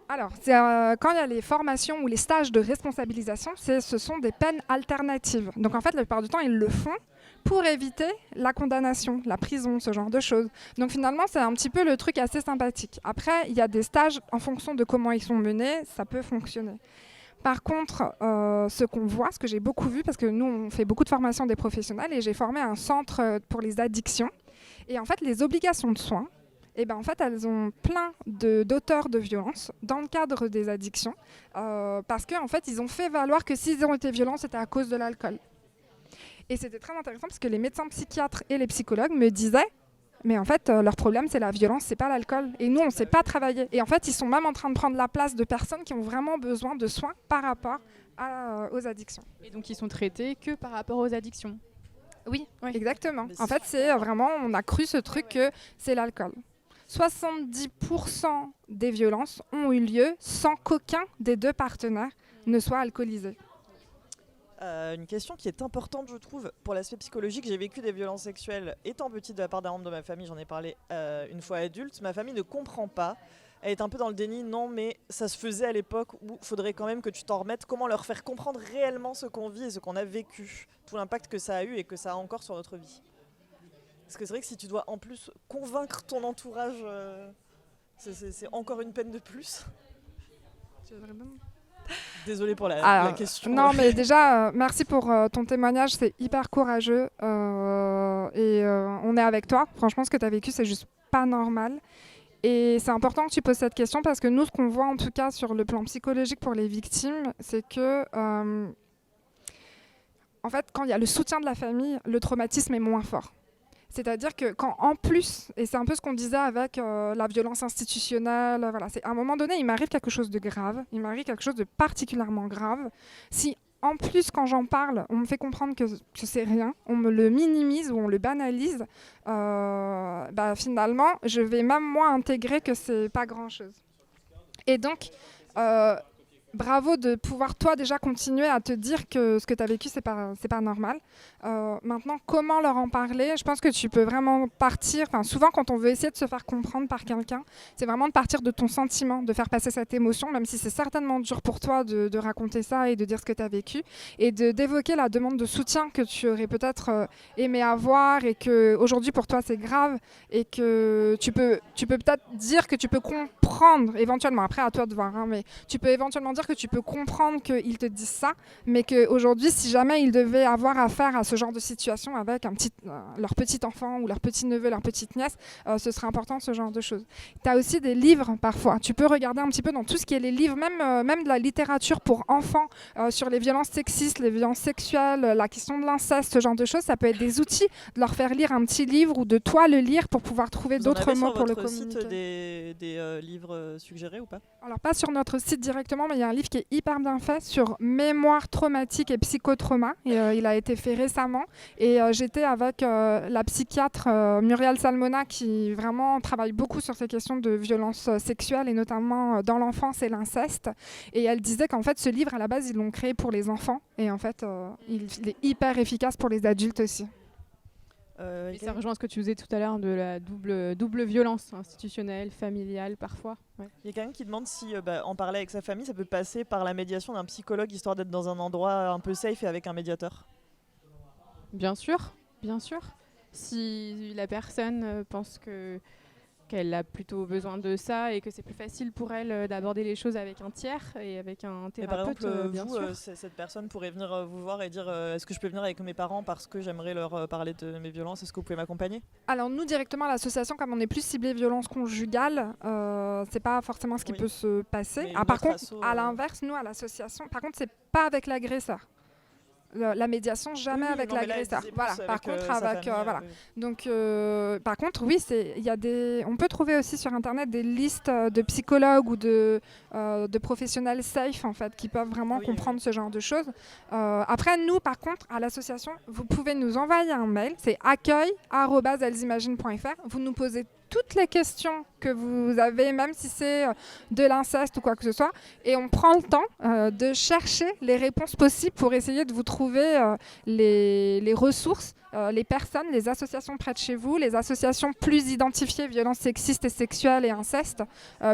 Alors, quand il y a les formations ou les stages de responsabilisation, ce sont des peines alternatives. Donc en fait, la plupart du temps, ils le font pour éviter la condamnation, la prison, ce genre de choses. Donc finalement, c'est un petit peu le truc assez sympathique. Après, il y a des stages, en fonction de comment ils sont menés, ça peut fonctionner. Par contre, ce qu'on voit, ce que j'ai beaucoup vu, parce que nous, on fait beaucoup de formation des professionnels, et j'ai formé un centre pour les addictions. Et en fait, les obligations de soins, en fait, elles ont plein d'auteurs de violences dans le cadre des addictions, parce qu'en fait, ils ont fait valoir que s'ils ont été violents, c'était à cause de l'alcool. Et c'était très intéressant parce que les médecins psychiatres et les psychologues me disaient, mais en fait, leur problème, c'est la violence, c'est pas l'alcool. Et nous, on ne sait pas travailler. Et en fait, ils sont même en train de prendre la place de personnes qui ont vraiment besoin de soins par rapport aux addictions. Et donc, ils sont traités que par rapport aux addictions. Oui, Ouais. exactement. En fait, c'est vraiment, on a cru ce truc que c'est l'alcool. 70% des violences ont eu lieu sans qu'aucun des deux partenaires ne soit alcoolisé. Une question qui est importante, je trouve, pour l'aspect psychologique. J'ai vécu des violences sexuelles étant petite de la part d'un membre de ma famille. J'en ai parlé une fois adulte. Ma famille ne comprend pas. Elle est un peu dans le déni. Non, mais ça se faisait à l'époque où il faudrait quand même que tu t'en remettes. Comment leur faire comprendre réellement ce qu'on vit et ce qu'on a vécu, tout l'impact que ça a eu et que ça a encore sur notre vie. Parce que c'est vrai que si tu dois en plus convaincre ton entourage, c'est encore une peine de plus. Désolée pour la question. Non, mais déjà, merci pour ton témoignage, c'est hyper courageux. On est avec toi. Franchement, ce que tu as vécu, c'est juste pas normal. Et c'est important que tu poses cette question parce que nous, ce qu'on voit en tout cas sur le plan psychologique pour les victimes, c'est que, en fait, quand il y a le soutien de la famille, le traumatisme est moins fort. C'est-à-dire que quand en plus, et c'est un peu ce qu'on disait avec la violence institutionnelle, voilà, c'est à un moment donné, il m'arrive quelque chose de grave, il m'arrive quelque chose de particulièrement grave. Si en plus, quand j'en parle, on me fait comprendre que c'est rien, on me le minimise ou on le banalise, finalement, je vais même moi intégrer que c'est pas grand-chose. Et donc, bravo de pouvoir, toi, déjà continuer à te dire que ce que tu as vécu, c'est pas normal. Maintenant, comment leur en parler ? Je pense que tu peux vraiment partir. Souvent, quand on veut essayer de se faire comprendre par quelqu'un, c'est vraiment de partir de ton sentiment, de faire passer cette émotion, même si c'est certainement dur pour toi de raconter ça et de dire ce que tu as vécu, et d'évoquer la demande de soutien que tu aurais peut-être aimé avoir et qu'aujourd'hui, pour toi, c'est grave et que tu peux peut-être dire que tu peux comprendre éventuellement, après à toi de voir, hein, mais tu peux éventuellement dire que tu peux comprendre qu'ils te disent ça, mais qu'aujourd'hui, si jamais ils devaient avoir affaire à ce genre de situation avec leur petit enfant ou leur petit neveu, leur petite nièce, ce serait important ce genre de choses. Tu as aussi des livres parfois. Tu peux regarder un petit peu dans tout ce qui est les livres, même de la littérature pour enfants, sur les violences sexistes, les violences sexuelles, la question de l'inceste, ce genre de choses. Ça peut être des outils de leur faire lire un petit livre ou de toi le lire pour pouvoir trouver d'autres mots pour le communiquer. Vous en avez sur votre site des livres suggérés ou pas ? Alors pas sur notre site directement, mais il y a un livre qui est hyper bien fait sur mémoire traumatique et psychotrauma. Et, il a été fait récemment. Et j'étais avec la psychiatre Muriel Salmona qui vraiment travaille beaucoup sur ces questions de violences sexuelles et notamment dans l'enfance et l'inceste. Et elle disait qu'en fait ce livre à la base ils l'ont créé pour les enfants et en fait il est hyper efficace pour les adultes aussi. Et ça rejoint ce que tu disais tout à l'heure de la double violence institutionnelle, familiale parfois. Ouais. Il y a quelqu'un qui demande si en parler avec sa famille, ça peut passer par la médiation d'un psychologue, histoire d'être dans un endroit un peu safe et avec un médiateur. Bien sûr, bien sûr. Si la personne pense qu'elle a plutôt besoin de ça et que c'est plus facile pour elle d'aborder les choses avec un tiers et avec un thérapeute, et par exemple, bien vous, sûr. cette personne pourrait venir vous voir et dire est-ce que je peux venir avec mes parents parce que j'aimerais leur parler de mes violences, est-ce que vous pouvez m'accompagner ? Alors nous directement à l'association, comme on est plus ciblé violence conjugale, c'est pas forcément ce qui peut se passer. Par contre, à l'inverse, nous à l'association, par contre c'est pas avec l'agresseur. La médiation jamais avec l'agresseur. Voilà. Par contre avec voilà. Donc par contre oui, on peut trouver aussi sur internet des listes de psychologues ou de professionnels safe en fait qui peuvent vraiment comprendre ce genre de choses. Après nous par contre à l'association, vous pouvez nous envoyer un mail, c'est accueil@ellesimagine.fr. Vous nous posez toutes les questions que vous avez, même si c'est de l'inceste ou quoi que ce soit, et on prend le temps de chercher les réponses possibles pour essayer de vous trouver les ressources, les personnes, les associations près de chez vous, les associations plus identifiées violences sexistes et sexuelles et inceste,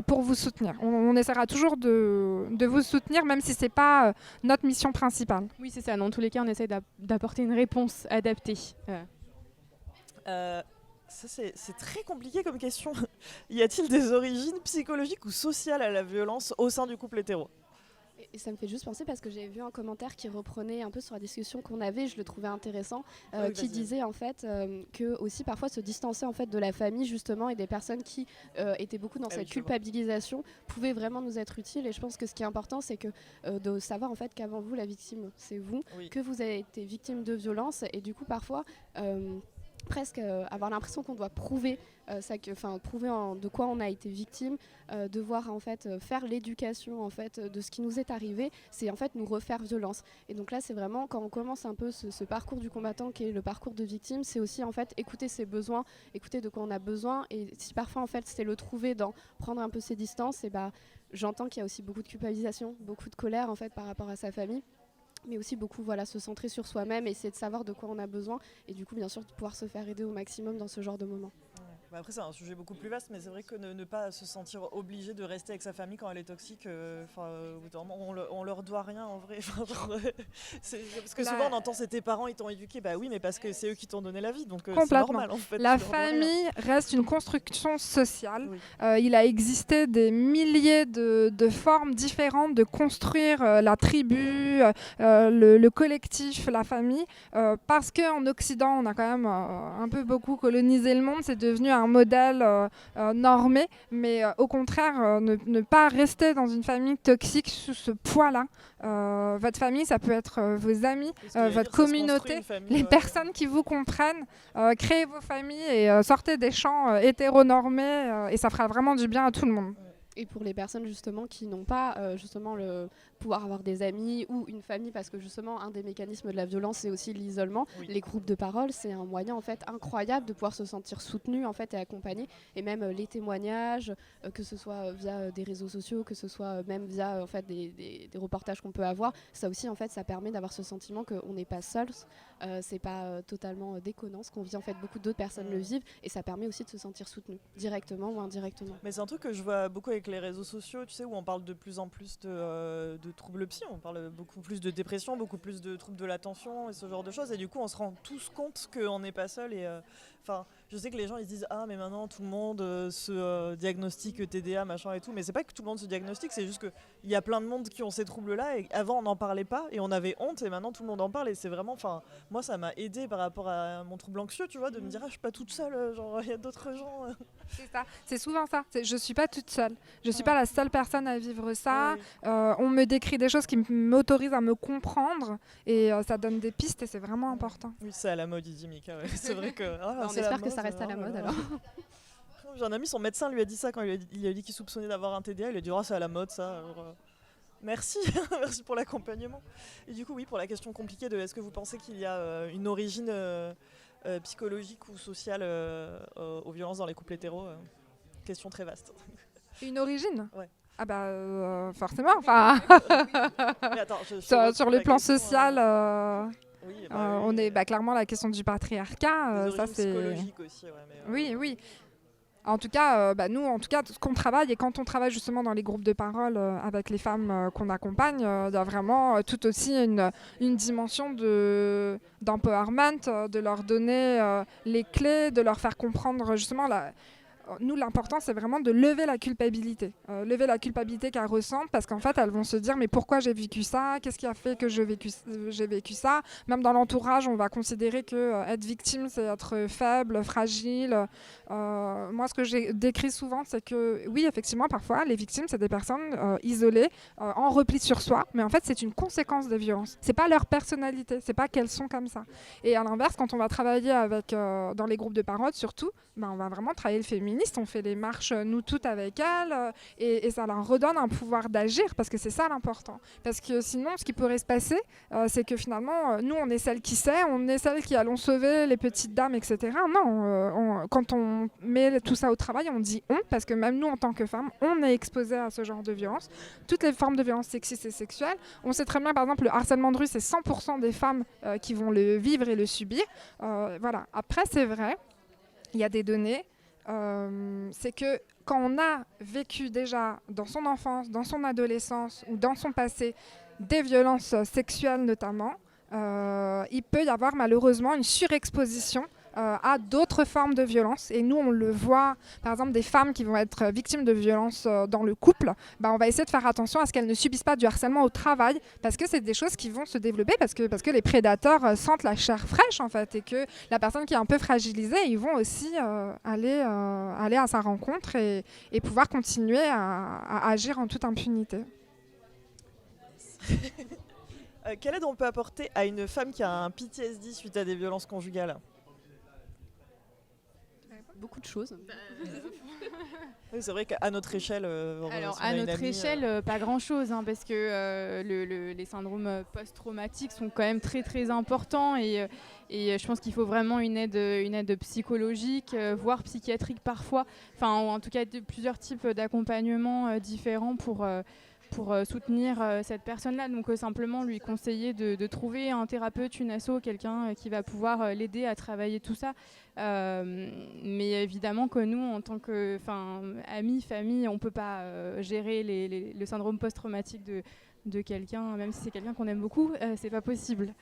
pour vous soutenir. On essaiera toujours de vous soutenir, même si ce n'est pas notre mission principale. Oui, c'est ça. Dans tous les cas, on essaie d'apporter une réponse adaptée. Ça, c'est très compliqué comme question. Y a-t-il des origines psychologiques ou sociales à la violence au sein du couple hétéro ? Et ça me fait juste penser parce que j'ai vu un commentaire qui reprenait un peu sur la discussion qu'on avait, je le trouvais intéressant, Oui, qui vas-y. disait en fait que aussi parfois se distancer en fait de la famille justement et des personnes qui étaient beaucoup dans Ah oui, cette je vois. culpabilisation pouvait vraiment nous être utile. Et je pense que ce qui est important, c'est que de savoir en fait qu'avant vous la victime c'est vous, Oui. que vous avez été victime de violence et du coup parfois presque avoir l'impression qu'on doit prouver de quoi on a été victime, devoir en fait faire l'éducation en fait de ce qui nous est arrivé, c'est en fait nous refaire violence. Et donc là c'est vraiment quand on commence un peu ce parcours du combattant qui est le parcours de victime, c'est aussi en fait écouter ses besoins, écouter de quoi on a besoin, et si parfois en fait c'est le trouver dans prendre un peu ses distances, et bah j'entends qu'il y a aussi beaucoup de culpabilisation, beaucoup de colère en fait par rapport à sa famille, mais aussi beaucoup se centrer sur soi-même, essayer de savoir de quoi on a besoin et du coup bien sûr de pouvoir se faire aider au maximum dans ce genre de moments. Bah après c'est un sujet beaucoup plus vaste, mais c'est vrai que ne pas se sentir obligé de rester avec sa famille quand elle est toxique, au bout d'un moment, on leur doit rien en vrai. Parce que souvent on entend c'est tes parents ils t'ont éduqué, bah oui mais parce que c'est eux qui t'ont donné la vie, donc c'est Complètement. normal en fait. La tu leur dois rien. famille reste une construction sociale. Oui. Il a existé des milliers de formes différentes de construire la tribu, le collectif, la famille. Parce qu'en Occident, on a quand même un peu beaucoup colonisé le monde. C'est devenu un modèle normé. Mais au contraire, ne pas rester dans une famille toxique sous ce poids-là. Votre famille, ça peut être vos amis, Parce que, votre ça se construit communauté, une famille, les personnes qui vous comprennent. Créez vos familles et sortez des champs hétéronormés et ça fera vraiment du bien à tout le monde. Et pour les personnes justement qui n'ont pas justement le pouvoir avoir des amis ou une famille, parce que justement un des mécanismes de la violence c'est aussi l'isolement. Oui. Les groupes de parole c'est un moyen en fait incroyable de pouvoir se sentir soutenu en fait et accompagné, et même les témoignages, que ce soit via des réseaux sociaux, que ce soit même via en fait des reportages qu'on peut avoir, ça aussi en fait ça permet d'avoir ce sentiment qu'on n'est pas seul, c'est pas totalement déconnant ce qu'on vit, en fait beaucoup d'autres personnes le vivent, et ça permet aussi de se sentir soutenu directement ou indirectement. Mais c'est un truc que je vois beaucoup avec les réseaux sociaux, tu sais, où on parle de plus en plus de troubles psy, on parle beaucoup plus de dépression, beaucoup plus de troubles de l'attention et ce genre de choses, et du coup on se rend tous compte qu'on n'est pas seul. Et je sais que les gens ils se disent ah mais maintenant tout le monde se diagnostique TDA machin et tout, mais c'est pas que tout le monde se diagnostique, c'est juste qu'il y a plein de monde qui ont ces troubles là, et avant on n'en parlait pas et on avait honte, et maintenant tout le monde en parle, et c'est vraiment, moi ça m'a aidé par rapport à mon trouble anxieux, tu vois, de me dire ah je suis pas toute seule, genre il y a d'autres gens. C'est ça, c'est souvent ça. Je suis pas toute seule. Je suis pas la seule personne à vivre ça. Oui. On me décrit des choses qui m'autorisent à me comprendre et ça donne des pistes et c'est vraiment important. Oui, c'est à la mode, il dit Mika. Ouais. C'est vrai que. On espère que ça reste à la mode alors. J'ai un ami, son médecin lui a dit ça quand il a dit qu'il soupçonnait d'avoir un TDA. Il a dit oh, c'est à la mode ça. Alors, merci, merci pour l'accompagnement. Et du coup, oui, pour la question compliquée de est-ce que vous pensez qu'il y a une origine psychologique ou sociale aux violences dans les couples hétéros, question très vaste. Une origine ? Ouais. Ah bah forcément. Enfin, Mais attends, sur le plan social, oui, on est clairement la question du patriarcat. des Ça origines c'est. psychologiques aussi, ouais. Mais, Oui, oui. En tout cas, nous, ce qu'on travaille, et quand on travaille justement dans les groupes de parole avec les femmes qu'on accompagne, il y a vraiment tout aussi une dimension d'empowerment, de leur donner les clés, de leur faire comprendre justement nous, l'important, c'est vraiment de lever la culpabilité. Lever la culpabilité qu'elles ressentent, parce qu'en fait, elles vont se dire mais pourquoi j'ai vécu ça ? Qu'est-ce qui a fait que j'ai vécu ça ? Même dans l'entourage, on va considérer que être victime, c'est être faible, fragile. Moi, ce que j'ai décrit souvent, c'est que oui, effectivement, parfois, les victimes, c'est des personnes isolées, en repli sur soi, mais en fait, c'est une conséquence des violences. C'est pas leur personnalité, c'est pas qu'elles sont comme ça. Et à l'inverse, quand on va travailler dans les groupes de parole, surtout, on va vraiment travailler le féminisme. On fait les marches, nous toutes, avec elles, et ça leur redonne un pouvoir d'agir, parce que c'est ça l'important. Parce que sinon, ce qui pourrait se passer, c'est que finalement, nous, on est celles qui sait, on est celles qui allons sauver les petites dames, etc. Non, quand on met tout ça au travail, on dit on, parce que même nous, en tant que femmes, on est exposés à ce genre de violence. Toutes les formes de violence sexistes et sexuelles. On sait très bien, par exemple, le harcèlement de rue, c'est 100% des femmes qui vont le vivre et le subir. Voilà. Après, c'est vrai, il y a des données. C'est que quand on a vécu déjà dans son enfance, dans son adolescence ou dans son passé des violences sexuelles notamment, il peut y avoir malheureusement une surexposition à d'autres formes de violence. Et nous, on le voit, par exemple, des femmes qui vont être victimes de violences dans le couple, on va essayer de faire attention à ce qu'elles ne subissent pas du harcèlement au travail, parce que c'est des choses qui vont se développer, parce que les prédateurs sentent la chair fraîche, en fait, et que la personne qui est un peu fragilisée, ils vont aussi aller à sa rencontre et pouvoir continuer à agir en toute impunité. Quelle aide on peut apporter à une femme qui a un PTSD suite à des violences conjugales? Beaucoup de choses. Oui, c'est vrai qu'à notre échelle, Alors, si on à a une notre amie, échelle, pas grand-chose, parce que les syndromes post-traumatiques sont quand même très très importants et je pense qu'il faut vraiment une aide psychologique, voire psychiatrique parfois, ou en tout cas plusieurs types d'accompagnement différents pour soutenir cette personne-là. Donc simplement lui conseiller de trouver un thérapeute, une asso, quelqu'un qui va pouvoir l'aider à travailler tout ça. Mais évidemment que nous, en tant que amis, famille, on ne peut pas gérer le syndrome post-traumatique de quelqu'un, même si c'est quelqu'un qu'on aime beaucoup, c'est pas possible.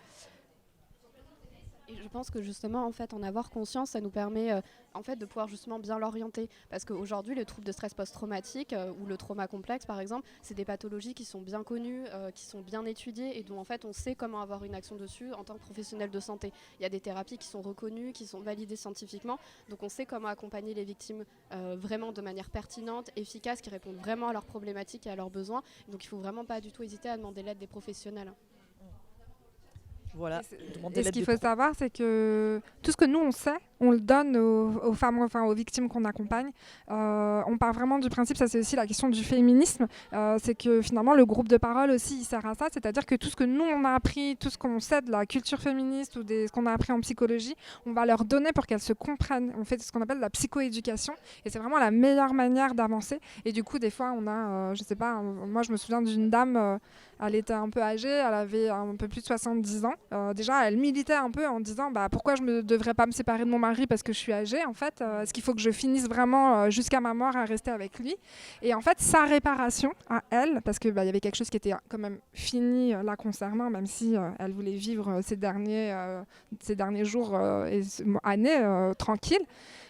Et je pense que justement, en fait, en avoir conscience, ça nous permet en fait, de pouvoir justement bien l'orienter. Parce qu'aujourd'hui, le trouble de stress post-traumatique ou le trauma complexe, par exemple, c'est des pathologies qui sont bien connues, qui sont bien étudiées et dont en fait, on sait comment avoir une action dessus en tant que professionnel de santé. Il y a des thérapies qui sont reconnues, qui sont validées scientifiquement. Donc on sait comment accompagner les victimes vraiment de manière pertinente, efficace, qui répondent vraiment à leurs problématiques et à leurs besoins. Donc il ne faut vraiment pas du tout hésiter à demander l'aide des professionnels. Voilà. Et ce qu'il faut savoir, c'est que tout ce que nous on sait, on le donne aux femmes, aux victimes qu'on accompagne. On part vraiment du principe, ça c'est aussi la question du féminisme, c'est que finalement le groupe de parole aussi il sert à ça, c'est-à-dire que tout ce que nous on a appris, tout ce qu'on sait de la culture féministe ou ce qu'on a appris en psychologie, on va leur donner pour qu'elles se comprennent. On fait ce qu'on appelle la psychoéducation et c'est vraiment la meilleure manière d'avancer. Et du coup des fois on a, je sais pas, moi je me souviens d'une dame, elle était un peu âgée, elle avait un peu plus de 70 ans. Déjà elle militait un peu en disant pourquoi je ne devrais pas me séparer de mon mari parce que je suis âgée en fait, est-ce qu'il faut que je finisse vraiment jusqu'à ma mort à rester avec lui. Et en fait sa réparation à elle, parce que y avait quelque chose qui était quand même fini la concernant, même si elle voulait vivre ces derniers jours et années tranquilles.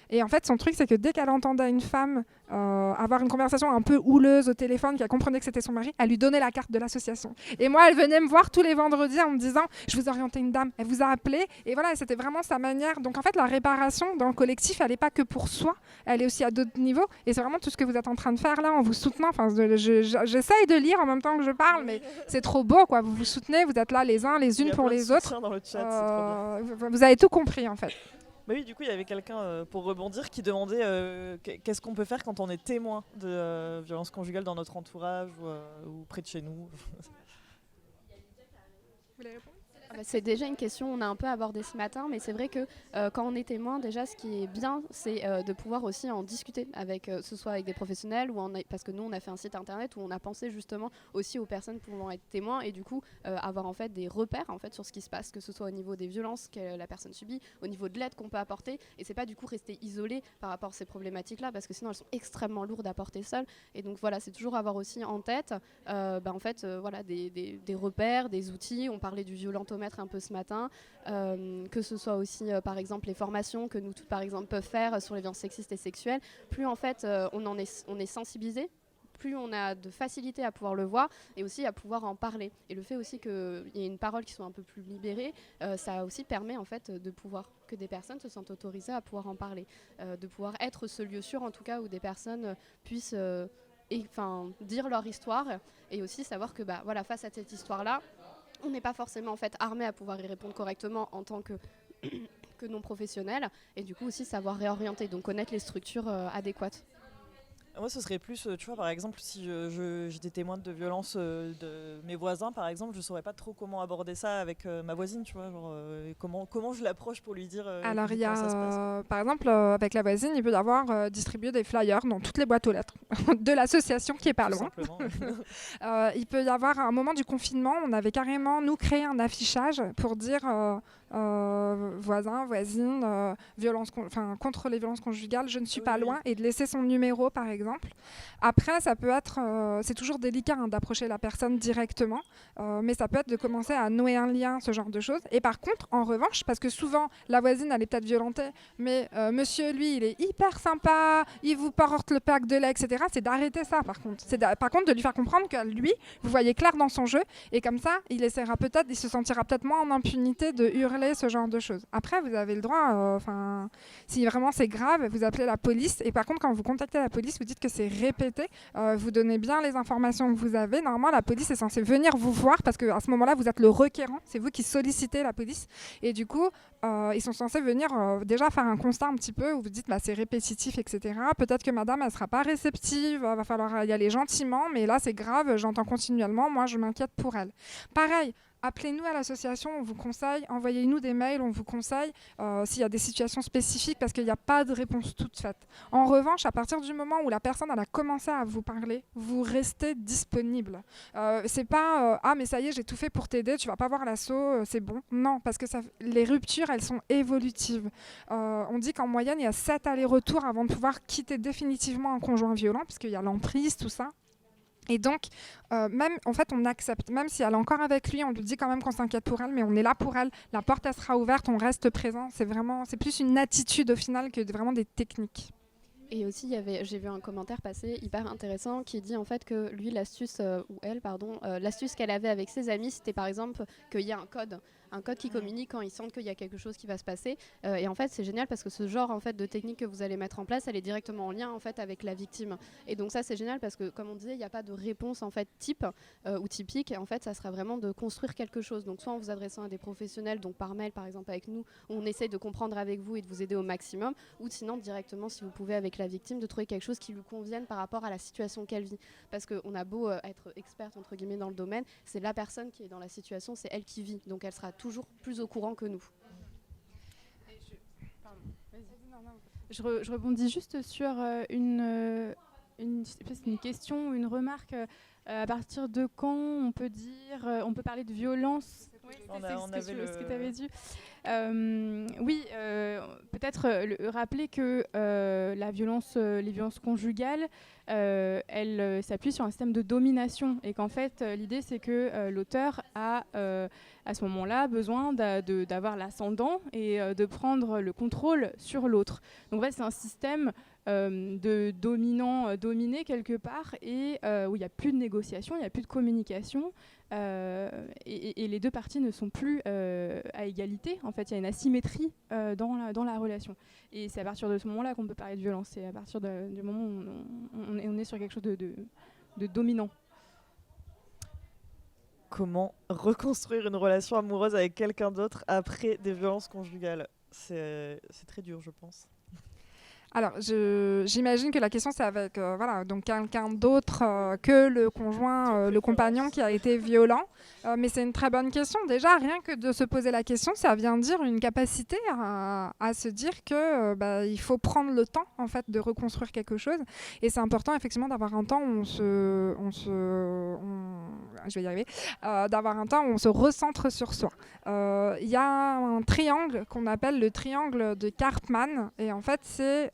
Et en fait, son truc, c'est que dès qu'elle entendait une femme avoir une conversation un peu houleuse au téléphone, qu'elle comprenait que c'était son mari, elle lui donnait la carte de l'association. Et moi, elle venait me voir tous les vendredis en me disant « Je vous orientais une dame, elle vous a appelé ». Et voilà, c'était vraiment sa manière. Donc en fait, la réparation dans le collectif, elle n'est pas que pour soi, elle est aussi à d'autres niveaux. Et c'est vraiment tout ce que vous êtes en train de faire là, en vous soutenant. Enfin, j'essaye de lire en même temps que je parle, mais c'est trop beau, quoi. Vous vous soutenez, vous êtes là les uns, les unes pour les autres. Dans le chat, c'est trop bien. Vous avez tout compris, en fait. Bah oui, du coup, il y avait quelqu'un, pour rebondir, qui demandait qu'est-ce qu'on peut faire quand on est témoin de violences conjugales dans notre entourage ou près de chez nous. Vous voulez répondre ? C'est déjà une question qu'on a un peu abordée ce matin, mais c'est vrai que quand on est témoin, déjà ce qui est bien, c'est de pouvoir aussi en discuter, ce soit avec des professionnels, parce que nous on a fait un site internet où on a pensé justement aussi aux personnes pouvant être témoins et du coup avoir en fait des repères en fait sur ce qui se passe, que ce soit au niveau des violences que la personne subit, au niveau de l'aide qu'on peut apporter, et c'est pas du coup rester isolé par rapport à ces problématiques-là, parce que sinon elles sont extrêmement lourdes à porter seules. Et donc voilà, c'est toujours avoir aussi en tête en fait voilà des repères, des outils. On parlait du violentomètre un peu ce matin, que ce soit aussi par exemple les formations que nous toutes par exemple peuvent faire sur les violences sexistes et sexuelles. Plus en fait on est sensibilisé, plus on a de facilité à pouvoir le voir et aussi à pouvoir en parler. Et le fait aussi qu'il y ait une parole qui soit un peu plus libérée, ça aussi permet en fait de pouvoir que des personnes se sentent autorisées à pouvoir en parler, de pouvoir être ce lieu sûr en tout cas où des personnes puissent dire leur histoire et aussi savoir que voilà, face à cette histoire-là, on n'est pas forcément en fait armé à pouvoir y répondre correctement en tant que non professionnel, et du coup aussi savoir réorienter, donc connaître les structures adéquates. Moi, ce serait plus, tu vois, par exemple, si j'étais témoin de violences de mes voisins, par exemple, je ne saurais pas trop comment aborder ça avec ma voisine, tu vois, genre, comment je l'approche pour lui dire Alors, il y comment ça se passe. par exemple, avec la voisine, il peut y avoir distribué des flyers dans toutes les boîtes aux lettres de l'association qui est pas loin. Il peut y avoir, à un moment du confinement, on avait carrément, nous, créé un affichage pour dire... voisins, voisines, contre les violences conjugales, je ne suis pas loin, et de laisser son numéro par exemple exemple. Après, ça peut être, c'est toujours délicat d'approcher la personne directement, mais ça peut être de commencer à nouer un lien, ce genre de choses. Et par contre, en revanche, parce que souvent, la voisine, elle est peut-être violentée, mais monsieur, lui, il est hyper sympa, il vous porte le pack de lait, etc. C'est d'arrêter ça, par contre. Par contre, de lui faire comprendre que lui, vous voyez clair dans son jeu, et comme ça, il se sentira peut-être moins en impunité de hurler ce genre de choses. Après, vous avez le droit, si vraiment c'est grave, vous appelez la police, et par contre, quand vous contactez la police, vous dites que c'est répété, vous donnez bien les informations que vous avez. Normalement, la police est censée venir vous voir, parce qu'à ce moment-là, vous êtes le requérant, c'est vous qui sollicitez la police, et du coup, ils sont censés venir déjà faire un constat un petit peu, où vous dites c'est répétitif, etc. Peut-être que madame, elle sera pas réceptive, va falloir y aller gentiment, mais là, c'est grave, j'entends continuellement, moi, je m'inquiète pour elle. Pareil, appelez-nous à l'association, on vous conseille, envoyez-nous des mails, on vous conseille s'il y a des situations spécifiques, parce qu'il n'y a pas de réponse toute faite. En revanche, à partir du moment où la personne elle a commencé à vous parler, vous restez disponible. C'est pas ah mais ça y est, j'ai tout fait pour t'aider, tu vas pas voir l'assaut, c'est bon. Non, parce que les ruptures, elles sont évolutives. On dit qu'en moyenne, il y a 7 allers-retours avant de pouvoir quitter définitivement un conjoint violent, puisqu'il y a l'emprise, tout ça. Et donc, même, en fait, on accepte. Même si elle est encore avec lui, on lui dit quand même qu'on s'inquiète pour elle, mais on est là pour elle. La porte, elle sera ouverte, on reste présent. C'est plus une attitude au final que vraiment des techniques. Et aussi, j'ai vu un commentaire passer hyper intéressant qui dit en fait que lui, l'astuce l'astuce qu'elle avait avec ses amis, c'était par exemple qu'il y a un code qui communique quand ils sentent qu'il y a quelque chose qui va se passer. Et en fait, c'est génial parce que ce genre en fait de technique que vous allez mettre en place, elle est directement en lien en fait avec la victime. Et donc ça, c'est génial parce que comme on disait, il n'y a pas de réponse en fait type ou typique. Et en fait, ça sera vraiment de construire quelque chose. Donc soit en vous adressant à des professionnels, donc par mail par exemple avec nous, on essaye de comprendre avec vous et de vous aider au maximum, ou sinon directement si vous pouvez avec la victime de trouver quelque chose qui lui convienne par rapport à la situation qu'elle vit. Parce qu'on a beau être experte entre guillemets dans le domaine, c'est la personne qui est dans la situation, c'est elle qui vit. Donc elle sera toujours plus au courant que nous. Je rebondis juste sur une question ou une remarque. À partir de quand on peut parler de violence? Ce que tu avais dit. Peut-être rappeler que les violences conjugales, elles s'appuient sur un système de domination et qu'en fait, l'idée, c'est que l'auteur a, à ce moment-là, besoin d'avoir l'ascendant et de prendre le contrôle sur l'autre. Donc, en fait, c'est un système de dominant-dominé quelque part et où il n'y a plus de négociation, il n'y a plus de communication. Et les deux parties ne sont plus à égalité. En fait, il y a une asymétrie dans la relation. Et c'est à partir de ce moment-là qu'on peut parler de violence. C'est à partir du moment où on est sur quelque chose de dominant. Comment reconstruire une relation amoureuse avec quelqu'un d'autre après des violences conjugales ? C'est très dur, je pense. Alors, j'imagine que la question, c'est avec donc quelqu'un d'autre que le conjoint, le compagnon qui a été violent. Mais c'est une très bonne question. Déjà, rien que de se poser la question, ça vient dire une capacité à se dire que il faut prendre le temps en fait, de reconstruire quelque chose. Et c'est important, effectivement, d'avoir un temps où je vais y arriver, d'avoir un temps où on se recentre sur soi. Il y a un triangle qu'on appelle le triangle de Karpman. Et en fait, c'est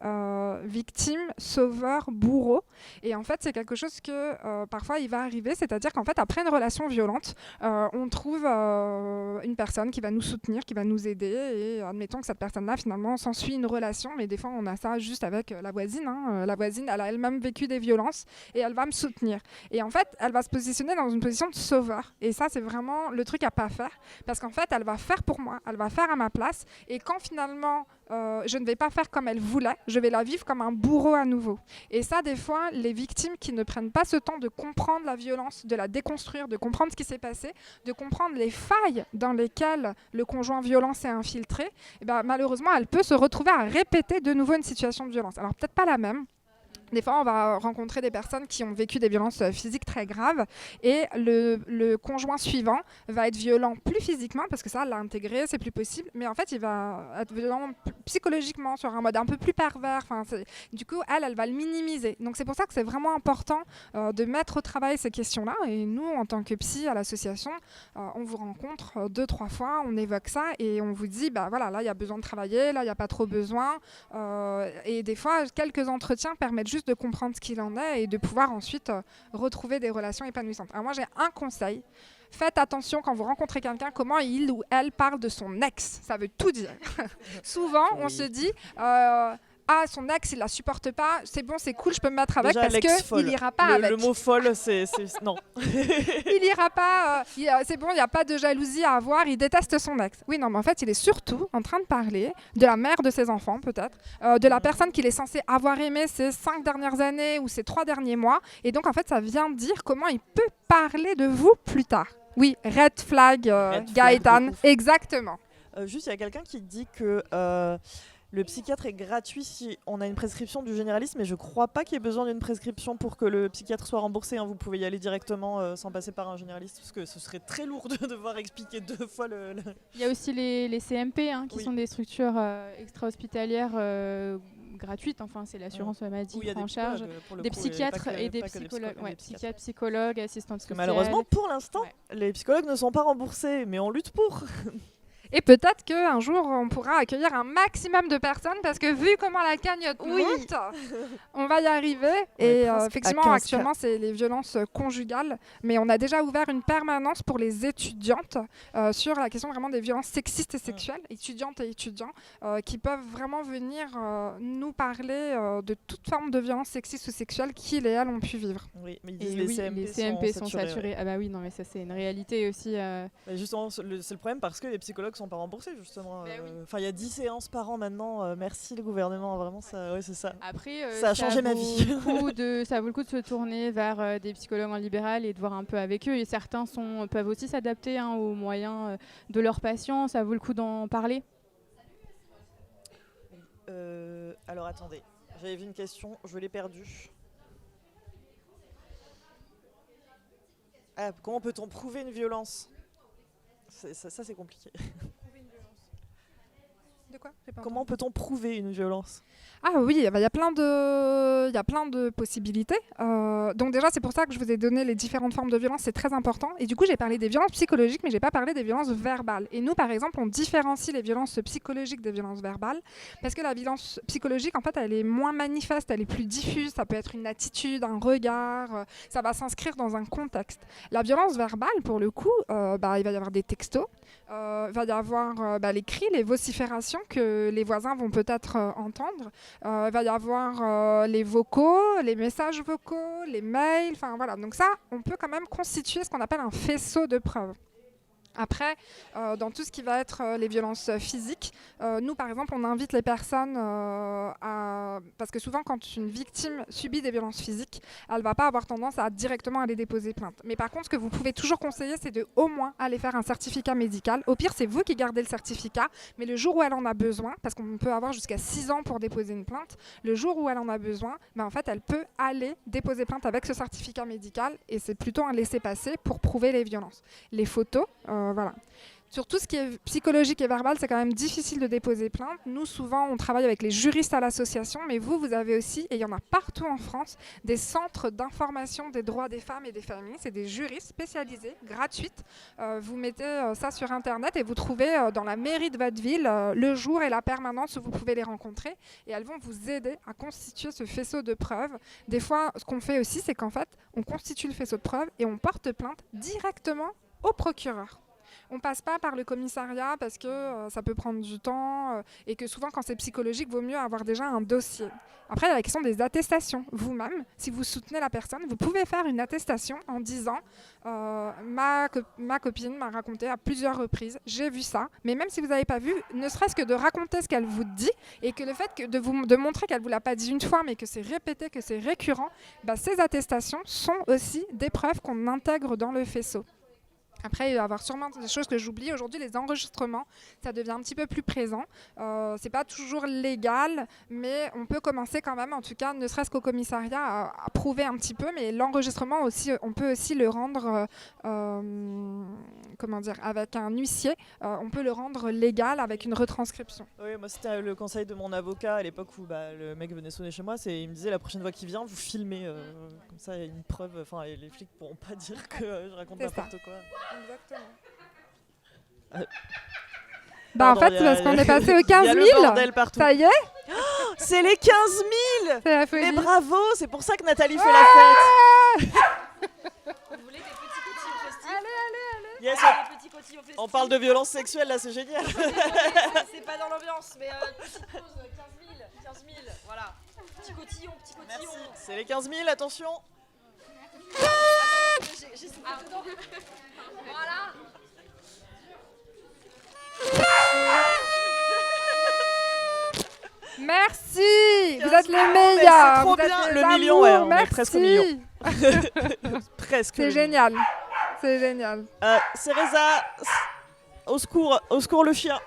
victime, sauveur, bourreau. Et en fait, c'est quelque chose que parfois il va arriver, c'est-à-dire qu'en fait, après une relation violente, on trouve une personne qui va nous soutenir, qui va nous aider, et admettons que cette personne-là, finalement, s'ensuit une relation, mais des fois, on a ça juste avec la voisine. La voisine, elle a elle-même vécu des violences, et elle va me soutenir. Et en fait, elle va se positionner dans une position de sauveur. Et ça, c'est vraiment le truc à pas faire, parce qu'en fait, elle va faire pour moi, elle va faire à ma place, et quand finalement, je ne vais pas faire comme elle voulait, je vais la vivre comme un bourreau à nouveau. Et ça, des fois, les victimes qui ne prennent pas ce temps de comprendre la violence, de la déconstruire, de comprendre ce qui s'est passé, de comprendre les failles dans lesquelles le conjoint violent s'est infiltré, et malheureusement, elle peut se retrouver à répéter de nouveau une situation de violence. Alors peut-être pas la même. Des fois, on va rencontrer des personnes qui ont vécu des violences physiques très graves et le conjoint suivant va être violent plus physiquement parce que ça, l'a intégré, c'est plus possible. Mais en fait, il va être violent psychologiquement sur un mode un peu plus pervers. Du coup, elle va le minimiser. Donc, c'est pour ça que c'est vraiment important de mettre au travail ces questions-là. Et nous, en tant que psy à l'association, on vous rencontre 2-3 fois, on évoque ça et on vous dit, là, il y a besoin de travailler, là, il n'y a pas trop besoin. Et des fois, quelques entretiens permettent juste plus de comprendre ce qu'il en est et de pouvoir ensuite retrouver des relations épanouissantes. Alors moi j'ai un conseil, faites attention quand vous rencontrez quelqu'un, comment il ou elle parle de son ex, ça veut tout dire. Souvent on se dit... ah, son ex, il la supporte pas, c'est bon, c'est cool, je peux me mettre avec. Déjà, parce qu'il ira pas avec. Le mot folle, c'est non. Il ira pas, c'est bon, il n'y a pas de jalousie à avoir, il déteste son ex. Oui, non, mais en fait, il est surtout en train de parler de la mère de ses enfants, peut-être, de la personne qu'il est censé avoir aimée ces 5 dernières années ou ces 3 derniers mois. Et donc, en fait, ça vient dire comment il peut parler de vous plus tard. Oui, red flag, Gaëtan, exactement. Juste, il y a quelqu'un qui dit que... le psychiatre est gratuit si on a une prescription du généraliste, mais je crois pas qu'il y ait besoin d'une prescription pour que le psychiatre soit remboursé. Vous pouvez y aller directement sans passer par un généraliste, parce que ce serait très lourd de devoir expliquer 2 fois le... Il y a aussi les CMP, qui sont des structures extra-hospitalières gratuites. Enfin, c'est l'assurance maladie qui prend en charge. Des psychiatres et des psychologues. Psychiatres, psychologues, assistantes sociales. Malheureusement, pour l'instant, les psychologues ne sont pas remboursés, mais on lutte pour. Et peut-être qu'un jour, on pourra accueillir un maximum de personnes parce que vu comment la cagnotte monte, on va y arriver. Et effectivement, actuellement, c'est les violences conjugales. Mais on a déjà ouvert une permanence pour les étudiantes sur la question vraiment des violences sexistes et sexuelles, étudiantes et étudiants, qui peuvent vraiment venir nous parler de toute forme de violence sexiste ou sexuelle qu'ils et elles ont pu vivre. Oui, mais ils disent les CMP sont saturés. Ouais. Ah bah oui, non, mais ça, c'est une réalité aussi. Justement, c'est le problème parce que les psychologues sont pas remboursés justement. Enfin, il y a 10 séances par an maintenant. Merci le gouvernement, vraiment ça. Ouais, c'est ça. Après, ça a changé ma vie. Ça vaut le coup de se tourner vers des psychologues en libéral et de voir un peu avec eux. Et certains peuvent aussi s'adapter aux moyens de leurs patients. Ça vaut le coup d'en parler. Alors attendez, j'avais vu une question, je l'ai perdue. Comment peut-on prouver une violence ? Ça c'est compliqué. De quoi ? Comment peut-on prouver une violence ? Ah oui, il y a plein de possibilités. Donc déjà, c'est pour ça que je vous ai donné les différentes formes de violence, c'est très important. Et du coup, j'ai parlé des violences psychologiques, mais j'ai pas parlé des violences verbales. Et nous, par exemple, on différencie les violences psychologiques des violences verbales, parce que la violence psychologique, en fait, elle est moins manifeste, elle est plus diffuse. Ça peut être une attitude, un regard, ça va s'inscrire dans un contexte. La violence verbale, pour le coup, il va y avoir des textos, il va y avoir les cris, les vociférations que les voisins vont peut-être entendre. Il va y avoir les vocaux, les messages vocaux, les mails, enfin voilà. Donc ça, on peut quand même constituer ce qu'on appelle un faisceau de preuves. Après, dans tout ce qui va être les violences physiques, nous, par exemple, on invite les personnes parce que souvent, quand une victime subit des violences physiques, elle ne va pas avoir tendance à directement aller déposer plainte. Mais par contre, ce que vous pouvez toujours conseiller, c'est de au moins aller faire un certificat médical. Au pire, c'est vous qui gardez le certificat, mais le jour où elle en a besoin, parce qu'on peut avoir jusqu'à 6 ans pour déposer une plainte, le jour où elle en a besoin, en fait, elle peut aller déposer plainte avec ce certificat médical, et c'est plutôt un laissez-passer pour prouver les violences. Les photos, voilà. Sur tout ce qui est psychologique et verbal, c'est quand même difficile de déposer plainte. Nous, souvent, on travaille avec les juristes à l'association, mais vous avez aussi, et il y en a partout en France, des centres d'information des droits des femmes et des familles. C'est des juristes spécialisés, gratuites. Vous mettez ça sur Internet et vous trouvez dans la mairie de votre ville le jour et la permanence où vous pouvez les rencontrer. Et elles vont vous aider à constituer ce faisceau de preuves. Des fois, ce qu'on fait aussi, c'est qu'en fait, on constitue le faisceau de preuves et on porte plainte directement au procureur. On ne passe pas par le commissariat parce que ça peut prendre du temps et que souvent, quand c'est psychologique, il vaut mieux avoir déjà un dossier. Après, il y a la question des attestations. Vous-même, si vous soutenez la personne, vous pouvez faire une attestation en disant ma copine m'a raconté à plusieurs reprises, j'ai vu ça. Mais même si vous n'avez pas vu, ne serait-ce que de raconter ce qu'elle vous dit et que le fait de montrer qu'elle ne vous l'a pas dit une fois, mais que c'est répété, que c'est récurrent, ces attestations sont aussi des preuves qu'on intègre dans le faisceau. Après, il va y avoir sûrement des choses que j'oublie. Aujourd'hui, les enregistrements, ça devient un petit peu plus présent. C'est pas toujours légal, mais on peut commencer quand même, en tout cas, ne serait-ce qu'au commissariat, à prouver un petit peu. Mais l'enregistrement aussi, on peut aussi le rendre, avec un huissier, on peut le rendre légal avec une retranscription. Oui, moi c'était le conseil de mon avocat à l'époque où le mec venait sonner chez moi. Il me disait la prochaine fois qu'il vient, vous filmez, comme ça il y a une preuve. Enfin, les flics pourront pas dire que je raconte n'importe quoi. Exactement. En fait, c'est parce qu'on est passé au 15 000. Partout. Ça y est. C'est les 15 000. C'est la Mais folie. bravo, c'est pour ça que Nathalie fait la fête. Vous voulez des petits cotillons festifs? Yes, Des petits cotillons festifs. on parle de violence sexuelle là, c'est génial. C'est pas dans l'ambiance, mais petite pause, 15 000, voilà. Petit cotillon, petit Merci. cotillon. C'est les 15 000, attention. J'ai dedans. Voilà. Merci. Vous êtes les mais meilleurs. c'est trop Vous êtes bien. des Le million, amours. ouais, on est Merci. presque au million. Presque. C'est génial. C'est génial. Cereza, au secours le chien.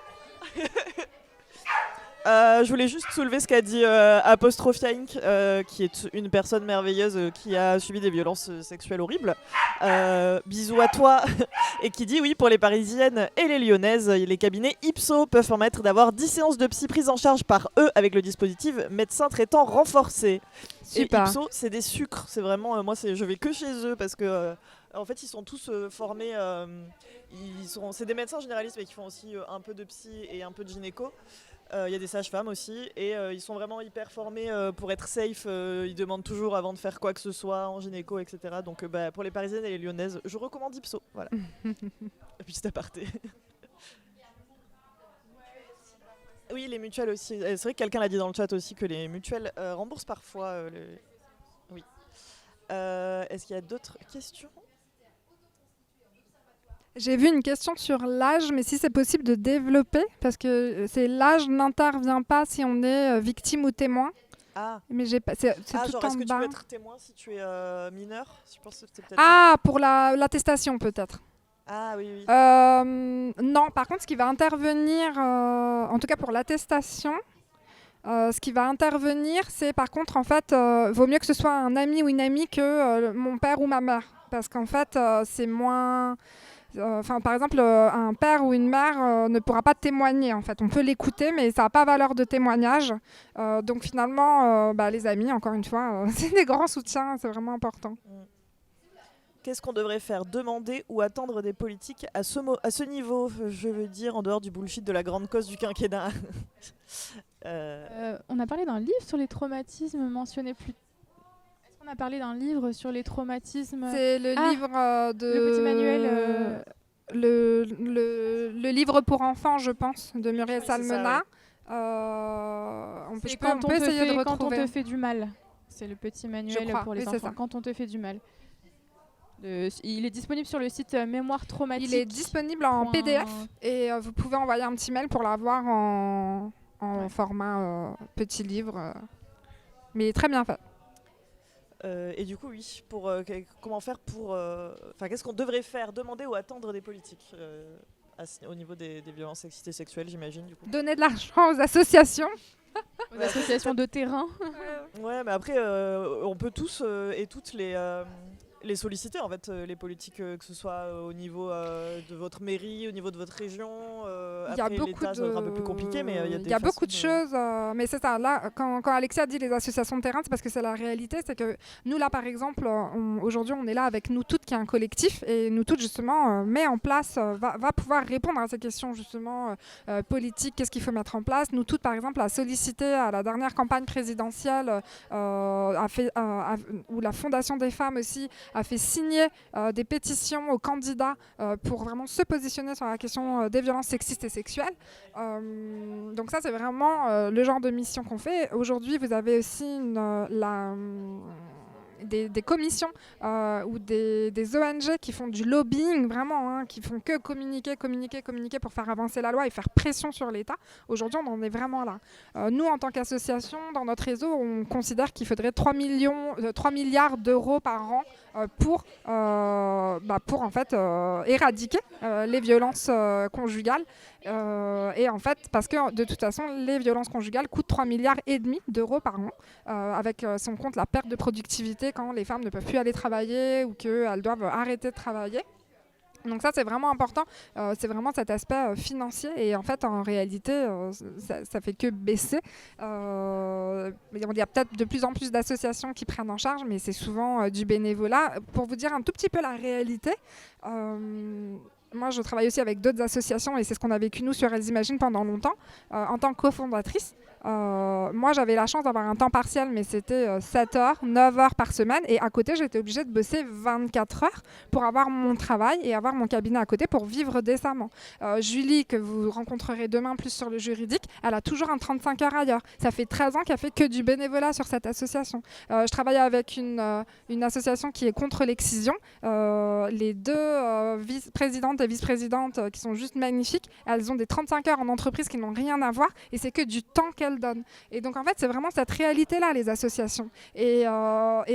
Je voulais juste soulever ce qu'a dit Apostrophia Inc., qui est une personne merveilleuse qui a subi des violences sexuelles horribles. Bisous à toi. Et qui dit oui, pour les Parisiennes et les Lyonnaises, les cabinets Ipso peuvent permettre d'avoir 10 séances de psy prises en charge par eux avec le dispositif médecin traitant renforcé. Super. Et Ipso, c'est des sucres. C'est vraiment, je vais que chez eux parce que en fait, ils sont tous formés. C'est des médecins généralistes mais qui font aussi un peu de psy et un peu de gynéco. Il y a des sages-femmes aussi et ils sont vraiment hyper formés pour être safe. Ils demandent toujours avant de faire quoi que ce soit en gynéco, etc. Donc pour les Parisiennes et les Lyonnaises, je recommande Ipso. Voilà. Petit aparté. Oui, les mutuelles aussi. C'est vrai que quelqu'un l'a dit dans le chat aussi que les mutuelles remboursent parfois. Oui. Est-ce qu'il y a d'autres questions ? J'ai vu une question sur l'âge, mais si c'est possible de développer, parce que l'âge n'intervient pas si on est victime ou témoin. Ah, Mais j'ai pas, c'est tout genre en est-ce que tu bas. peux être témoin si tu es mineur ? Je pense que c'est peut-être. Ah, pour l'attestation peut-être. Ah oui, oui. Non, par contre, ce qui va intervenir, en tout cas pour l'attestation, ce qui va intervenir, c'est par contre, en fait, vaut mieux que ce soit un ami ou une amie que mon père ou ma mère. Parce qu'en fait, c'est moins... par exemple, un père ou une mère ne pourra pas témoigner. En fait, on peut l'écouter, mais ça n'a pas valeur de témoignage. Donc finalement, les amis, encore une fois, c'est des grands soutiens. C'est vraiment important. Qu'est-ce qu'on devrait faire ? Demander ou attendre des politiques à ce niveau ? Je veux dire, en dehors du bullshit de la grande cause du quinquennat. On a parlé d'un livre sur les traumatismes mentionné plus. Est-ce qu'on a parlé d'un livre sur les traumatismes ? C'est le livre de... Le petit manuel. Le livre pour enfants, je pense, de Muriel Oui, c'est ça, Salmena. ouais. On peut, C'est on peut essayer de quand on retrouver. te fait du mal. C'est le petit manuel crois, pour les oui, c'est enfants. ça. Quand on te fait du mal. Il est disponible sur le site Mémoire Traumatique. Il est disponible en PDF et vous pouvez envoyer un petit mail pour l'avoir en format petit livre. Mais il est très bien fait. Et du coup, oui, comment faire pour... qu'est-ce qu'on devrait faire ? Demander ou attendre des politiques au niveau des violences sexistes et sexuelles, j'imagine, du coup. Donner de l'argent aux associations. Aux associations de terrain. Ouais, mais après, on peut tous et toutes les solliciter, en fait, les politiques, que ce soit au niveau de votre mairie, au niveau de votre région. Il y a Après, beaucoup l'État, ça va être un peu plus compliqué, mais il y a des il y a beaucoup de façons choses, mais c'est ça. Là, quand Alexia dit les associations de terrain, c'est parce que c'est la réalité. C'est que nous, là, par exemple, aujourd'hui, on est là avec Nous Toutes, qui est un collectif, et Nous Toutes, justement, met en place, va pouvoir répondre à ces questions, justement, politiques. Qu'est-ce qu'il faut mettre en place ? Nous Toutes, par exemple, a sollicité à la dernière campagne présidentielle, où la Fondation des femmes aussi a fait signer des pétitions aux candidats pour vraiment se positionner sur la question des violences sexistes et sexuelles. Donc ça, c'est vraiment le genre de mission qu'on fait. Aujourd'hui, vous avez aussi des commissions ou des ONG qui font du lobbying, vraiment, qui font que communiquer pour faire avancer la loi et faire pression sur l'État. Aujourd'hui, on en est vraiment là. Nous, en tant qu'association, dans notre réseau, on considère qu'il faudrait 3 milliards d'euros par an pour en fait éradiquer les violences conjugales. Et en fait, parce que de toute façon, les violences conjugales coûtent 3,5 milliards d'euros par an, avec, si on compte la perte de productivité quand les femmes ne peuvent plus aller travailler ou qu'elles doivent arrêter de travailler. Donc ça, c'est vraiment important. C'est vraiment cet aspect financier. Et en fait, en réalité, ça fait que baisser. Il y a peut-être de plus en plus d'associations qui prennent en charge, mais c'est souvent du bénévolat. Pour vous dire un tout petit peu la réalité, moi, je travaille aussi avec d'autres associations et c'est ce qu'on a vécu, nous, sur Elles Imaginent pendant longtemps, en tant que cofondatrice. Moi, j'avais la chance d'avoir un temps partiel, mais c'était 7 heures, 9 heures par semaine. Et à côté, j'étais obligée de bosser 24 heures pour avoir mon travail et avoir mon cabinet à côté pour vivre décemment. Julie, que vous rencontrerez demain plus sur le juridique, elle a toujours un 35 heures ailleurs. Ça fait 13 ans qu'elle fait que du bénévolat sur cette association. Je travaille avec une association qui est contre l'excision. Les deux présidentes et vice-présidentes qui sont juste magnifiques, elles ont des 35 heures en entreprise qui n'ont rien à voir et c'est que du temps qu'elles donnent. Et donc en fait, c'est vraiment cette réalité-là, les associations. Et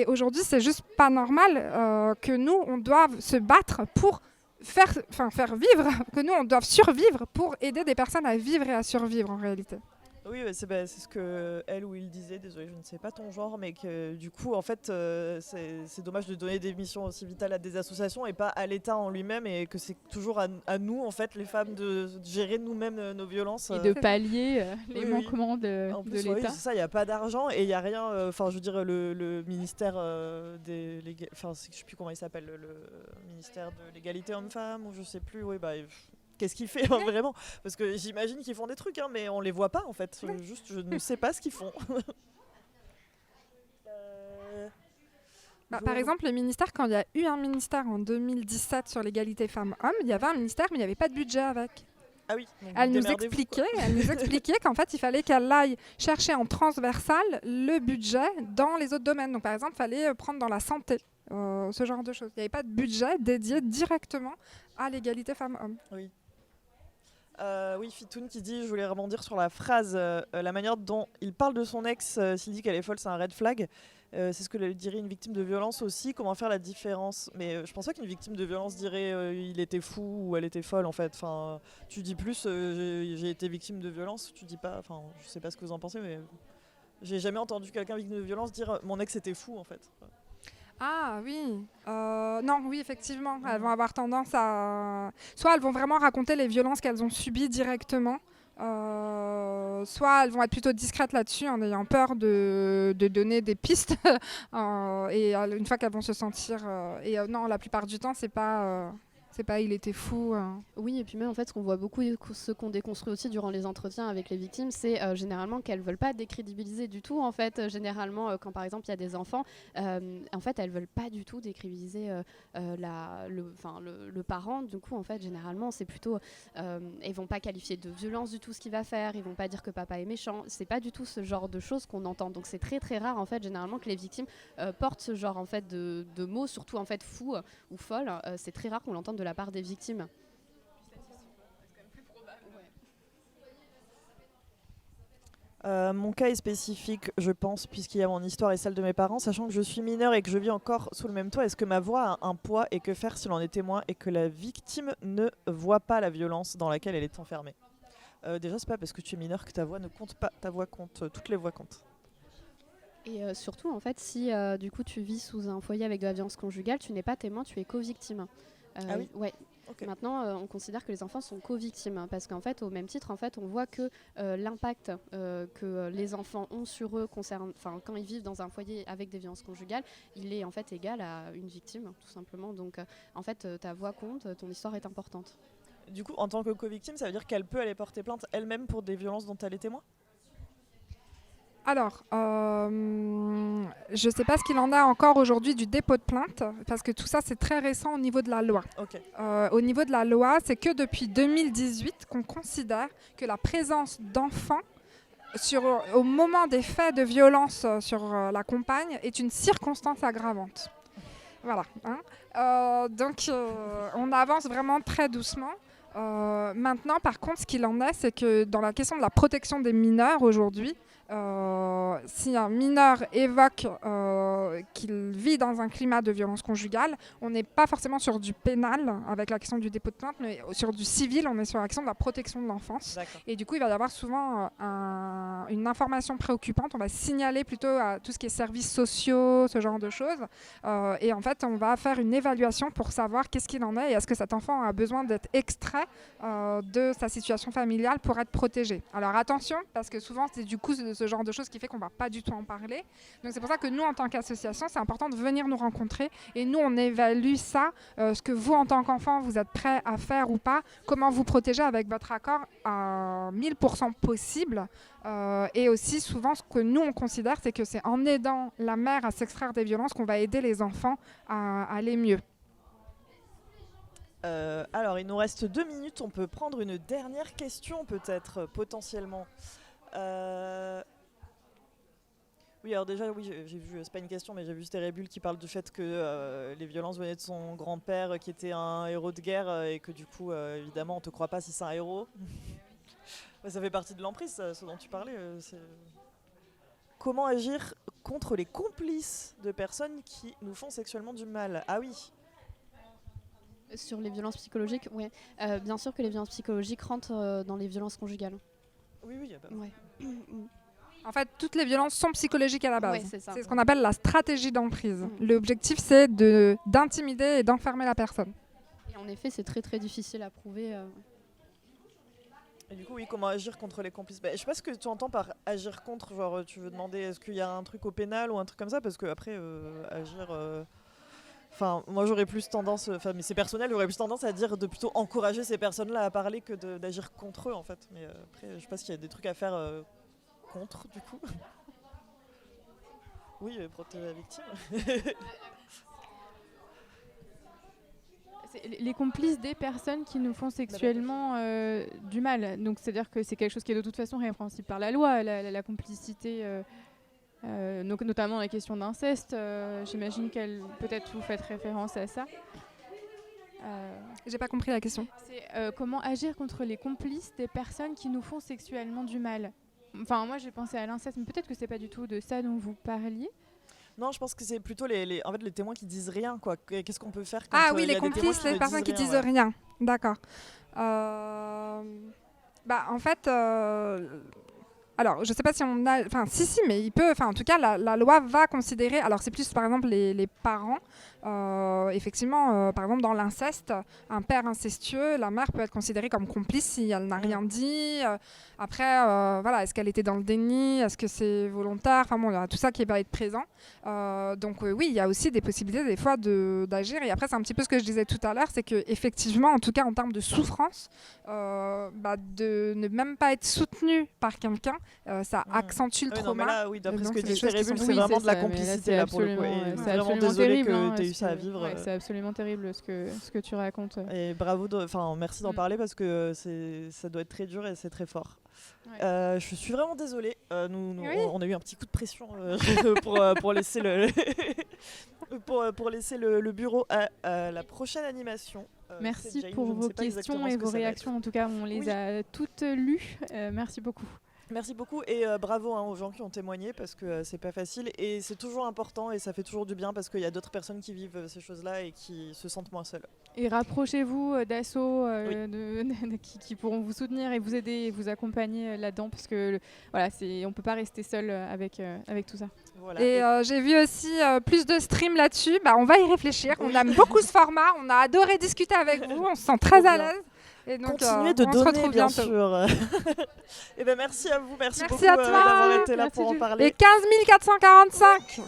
aujourd'hui, c'est juste pas normal que nous, on doive se battre pour faire vivre, que nous, on doive survivre pour aider des personnes à vivre et à survivre en réalité. Oui, c'est ce que elle ou il disait, désolé, je ne sais pas ton genre, mais que du coup, en fait, c'est dommage de donner des missions aussi vitales à des associations et pas à l'État en lui-même, et que c'est toujours à nous, en fait, les femmes, de gérer nous-mêmes nos violences. Et de pallier les oui. manquements En de plus, l'État. oui, c'est ça, il n'y a pas d'argent et il n'y a rien. Enfin, je veux dire, le ministère des. Enfin, je ne sais plus comment il s'appelle, le ministère de l'égalité homme-femme, ou je ne sais plus, oui, bah. Qu'est-ce qu'il fait vraiment? Parce que j'imagine qu'ils font des trucs, hein, mais on les voit pas en fait. Juste, je ne sais pas ce qu'ils font. Par exemple, le ministère, quand il y a eu un ministère en 2017 sur l'égalité femmes-hommes, il y avait un ministère, mais il n'y avait pas de budget avec. Ah oui. Elle nous expliquait qu'en fait, il fallait qu'elle aille chercher en transversal le budget dans les autres domaines. Donc, par exemple, il fallait prendre dans la santé. Ce genre de choses. Il n'y avait pas de budget dédié directement à l'égalité femmes-hommes. Oui. Oui, Fitoun qui dit, je voulais rebondir sur la phrase, la manière dont il parle de son ex, s'il dit qu'elle est folle, c'est un red flag. C'est ce que dirait une victime de violence aussi, comment faire la différence. Mais je pense pas qu'une victime de violence dirait il était fou ou elle était folle en fait. Enfin, tu dis plus j'ai été victime de violence, tu dis pas, enfin je sais pas ce que vous en pensez, mais j'ai jamais entendu quelqu'un victime de violence dire mon ex était fou en fait. Ah oui, non, oui, effectivement, elles vont avoir tendance à... Soit elles vont vraiment raconter les violences qu'elles ont subies directement, soit elles vont être plutôt discrètes là-dessus en ayant peur de donner des pistes. Et une fois qu'elles vont se sentir... non, la plupart du temps, c'est pas il était fou. Oui, et puis même en fait, ce qu'on voit beaucoup, ce qu'on déconstruit aussi durant les entretiens avec les victimes, c'est généralement qu'elles veulent pas décrédibiliser du tout. En fait, généralement, quand par exemple il y a des enfants, en fait, elles veulent pas du tout décrédibiliser le parent. Du coup, en fait, généralement, c'est plutôt, ils vont pas qualifier de violence du tout ce qu'il va faire. Ils vont pas dire que papa est méchant. C'est pas du tout ce genre de choses qu'on entend. Donc c'est très très rare en fait, généralement, que les victimes portent ce genre en fait de mots, surtout en fait fou ou folle. C'est très rare qu'on l'entende de la part des victimes. Mon cas est spécifique, je pense, puisqu'il y a mon histoire et celle de mes parents, sachant que je suis mineure et que je vis encore sous le même toit. Est-ce que ma voix a un poids, et que faire si l'on est témoin et que la victime ne voit pas la violence dans laquelle elle est enfermée? Déjà, c'est pas parce que tu es mineure que ta voix ne compte pas. Ta voix compte, toutes les voix comptent. Et surtout, en fait, si du coup tu vis sous un foyer avec de la violence conjugale, tu n'es pas témoin, tu es co-victime. Ah oui. Ouais. Okay. Maintenant, on considère que les enfants sont co-victimes parce qu'en fait, au même titre, en fait, on voit que l'impact que les enfants ont sur eux quand ils vivent dans un foyer avec des violences conjugales, il est en fait égal à une victime, tout simplement. Donc, en fait, ta voix compte, ton histoire est importante. Du coup, en tant que co-victime, ça veut dire qu'elle peut aller porter plainte elle-même pour des violences dont elle est témoin? Alors, je ne sais pas ce qu'il en a encore aujourd'hui du dépôt de plainte, parce que tout ça, c'est très récent au niveau de la loi. Okay. Au niveau de la loi, c'est que depuis 2018 qu'on considère que la présence d'enfants au moment des faits de violence sur la compagne est une circonstance aggravante. Voilà. Donc, on avance vraiment très doucement. Maintenant, par contre, ce qu'il en est, c'est que dans la question de la protection des mineurs aujourd'hui, si un mineur évoque qu'il vit dans un climat de violence conjugale, on n'est pas forcément sur du pénal avec la question du dépôt de plainte, mais sur du civil, on est sur la question de la protection de l'enfance. Et du coup, il va y avoir souvent une information préoccupante. On va signaler plutôt à tout ce qui est services sociaux, ce genre de choses. Et en fait, on va faire une évaluation pour savoir qu'est-ce qu'il en est et est-ce que cet enfant a besoin d'être extrait de sa situation familiale pour être protégé. Alors attention, parce que souvent, c'est du coup ce genre de choses qui fait qu'on ne va pas du tout en parler. Donc c'est pour ça que nous, en tant qu'association, association, c'est important de venir nous rencontrer. Et nous, on évalue ça, ce que vous, en tant qu'enfant, vous êtes prêts à faire ou pas, comment vous protéger avec votre accord à 1000% possible. Et aussi, souvent, ce que nous, on considère, c'est que c'est en aidant la mère à s'extraire des violences qu'on va aider les enfants à aller mieux. Alors, il nous reste 2 minutes. On peut prendre une dernière question, peut-être, potentiellement. Oui, alors déjà, oui, j'ai vu, c'est pas une question, mais j'ai vu Stérébule qui parle du fait que les violences venaient de son grand-père qui était un héros de guerre et que du coup, évidemment, on te croit pas si c'est un héros. Ça fait partie de l'emprise, ce dont tu parlais. Comment agir contre les complices de personnes qui nous font sexuellement du mal? Ah oui. Sur les violences psychologiques, oui. Bien sûr que les violences psychologiques rentrent dans les violences conjugales. Oui, oui. Ouais. En fait, toutes les violences sont psychologiques à la base. Ouais, c'est ça. C'est ce qu'on appelle la stratégie d'emprise. Mm. L'objectif, c'est d'intimider et d'enfermer la personne. Et en effet, c'est très très difficile à prouver. Et du coup, oui, comment agir contre les complices? Je sais pas ce que tu entends par agir contre. Genre, tu veux demander est-ce qu'il y a un truc au pénal ou un truc comme ça? Parce que après, agir. Enfin, moi j'aurais plus tendance, mais c'est personnel, j'aurais plus tendance à dire de plutôt encourager ces personnes-là à parler que d'agir contre eux en fait. Mais après, je sais pas s'il y a des trucs à faire contre du coup. Oui, protéger la victime. Les complices des personnes qui nous font sexuellement du mal. Donc c'est-à-dire que c'est quelque chose qui est de toute façon répréhensible par la loi, la complicité. Donc, notamment la question d'inceste, j'imagine peut-être vous faites référence à ça. J'ai pas compris la question. C'est comment agir contre les complices des personnes qui nous font sexuellement du mal. Enfin, moi j'ai pensé à l'inceste, mais peut-être que c'est pas du tout de ça dont vous parliez. Non, je pense que c'est plutôt les témoins qui disent rien, quoi. Qu'est-ce qu'on peut faire quand Ah oui, il y les a des témoins complices, les personnes qui disent ouais. rien. D'accord. En fait, alors, je sais pas si on a... Enfin, si, mais il peut... Enfin, en tout cas, la loi va considérer... Alors, c'est plus, par exemple, les parents. Effectivement, par exemple, dans l'inceste, un père incestueux, la mère peut être considérée comme complice si elle n'a rien dit. Après, voilà, est-ce qu'elle était dans le déni? Est-ce que c'est volontaire? Enfin bon, il y a tout ça qui va être présent. Donc oui, il y a aussi des possibilités des fois d'agir. Et après, c'est un petit peu ce que je disais tout à l'heure, c'est qu'effectivement, en tout cas en termes de souffrance, de ne même pas être soutenu par quelqu'un, ça accentue le trauma. Non, mais là, oui, d'après ce que dit Stérébule, c'est vraiment de la complicité là, pour le coup. Et c'est vraiment absolument désolée terrible, que tu aies eu ça à vivre. Ouais, c'est absolument terrible ce que tu racontes. Et bravo, merci d'en parler parce que ça doit être très dur et c'est très fort. Ouais. Je suis vraiment désolée. On a eu un petit coup de pression pour laisser pour laisser le bureau à la prochaine animation. Merci pour vos questions et vos réactions. En tout cas, on les a toutes lues. Merci beaucoup. Merci beaucoup et bravo aux gens qui ont témoigné parce que c'est pas facile et c'est toujours important et ça fait toujours du bien parce qu'il y a d'autres personnes qui vivent ces choses-là et qui se sentent moins seules. Et rapprochez-vous d'assauts qui pourront vous soutenir et vous aider et vous accompagner là-dedans parce que on peut pas rester seul avec tout ça. Voilà. Et j'ai vu aussi plus de streams là-dessus. On va y réfléchir. On aime beaucoup ce format. On a adoré discuter avec vous. On se sent très à l'aise. Et donc, continuez de donner, bien sûr. Et merci à vous, merci beaucoup à toi. d'avoir été là pour en parler. Et 15 445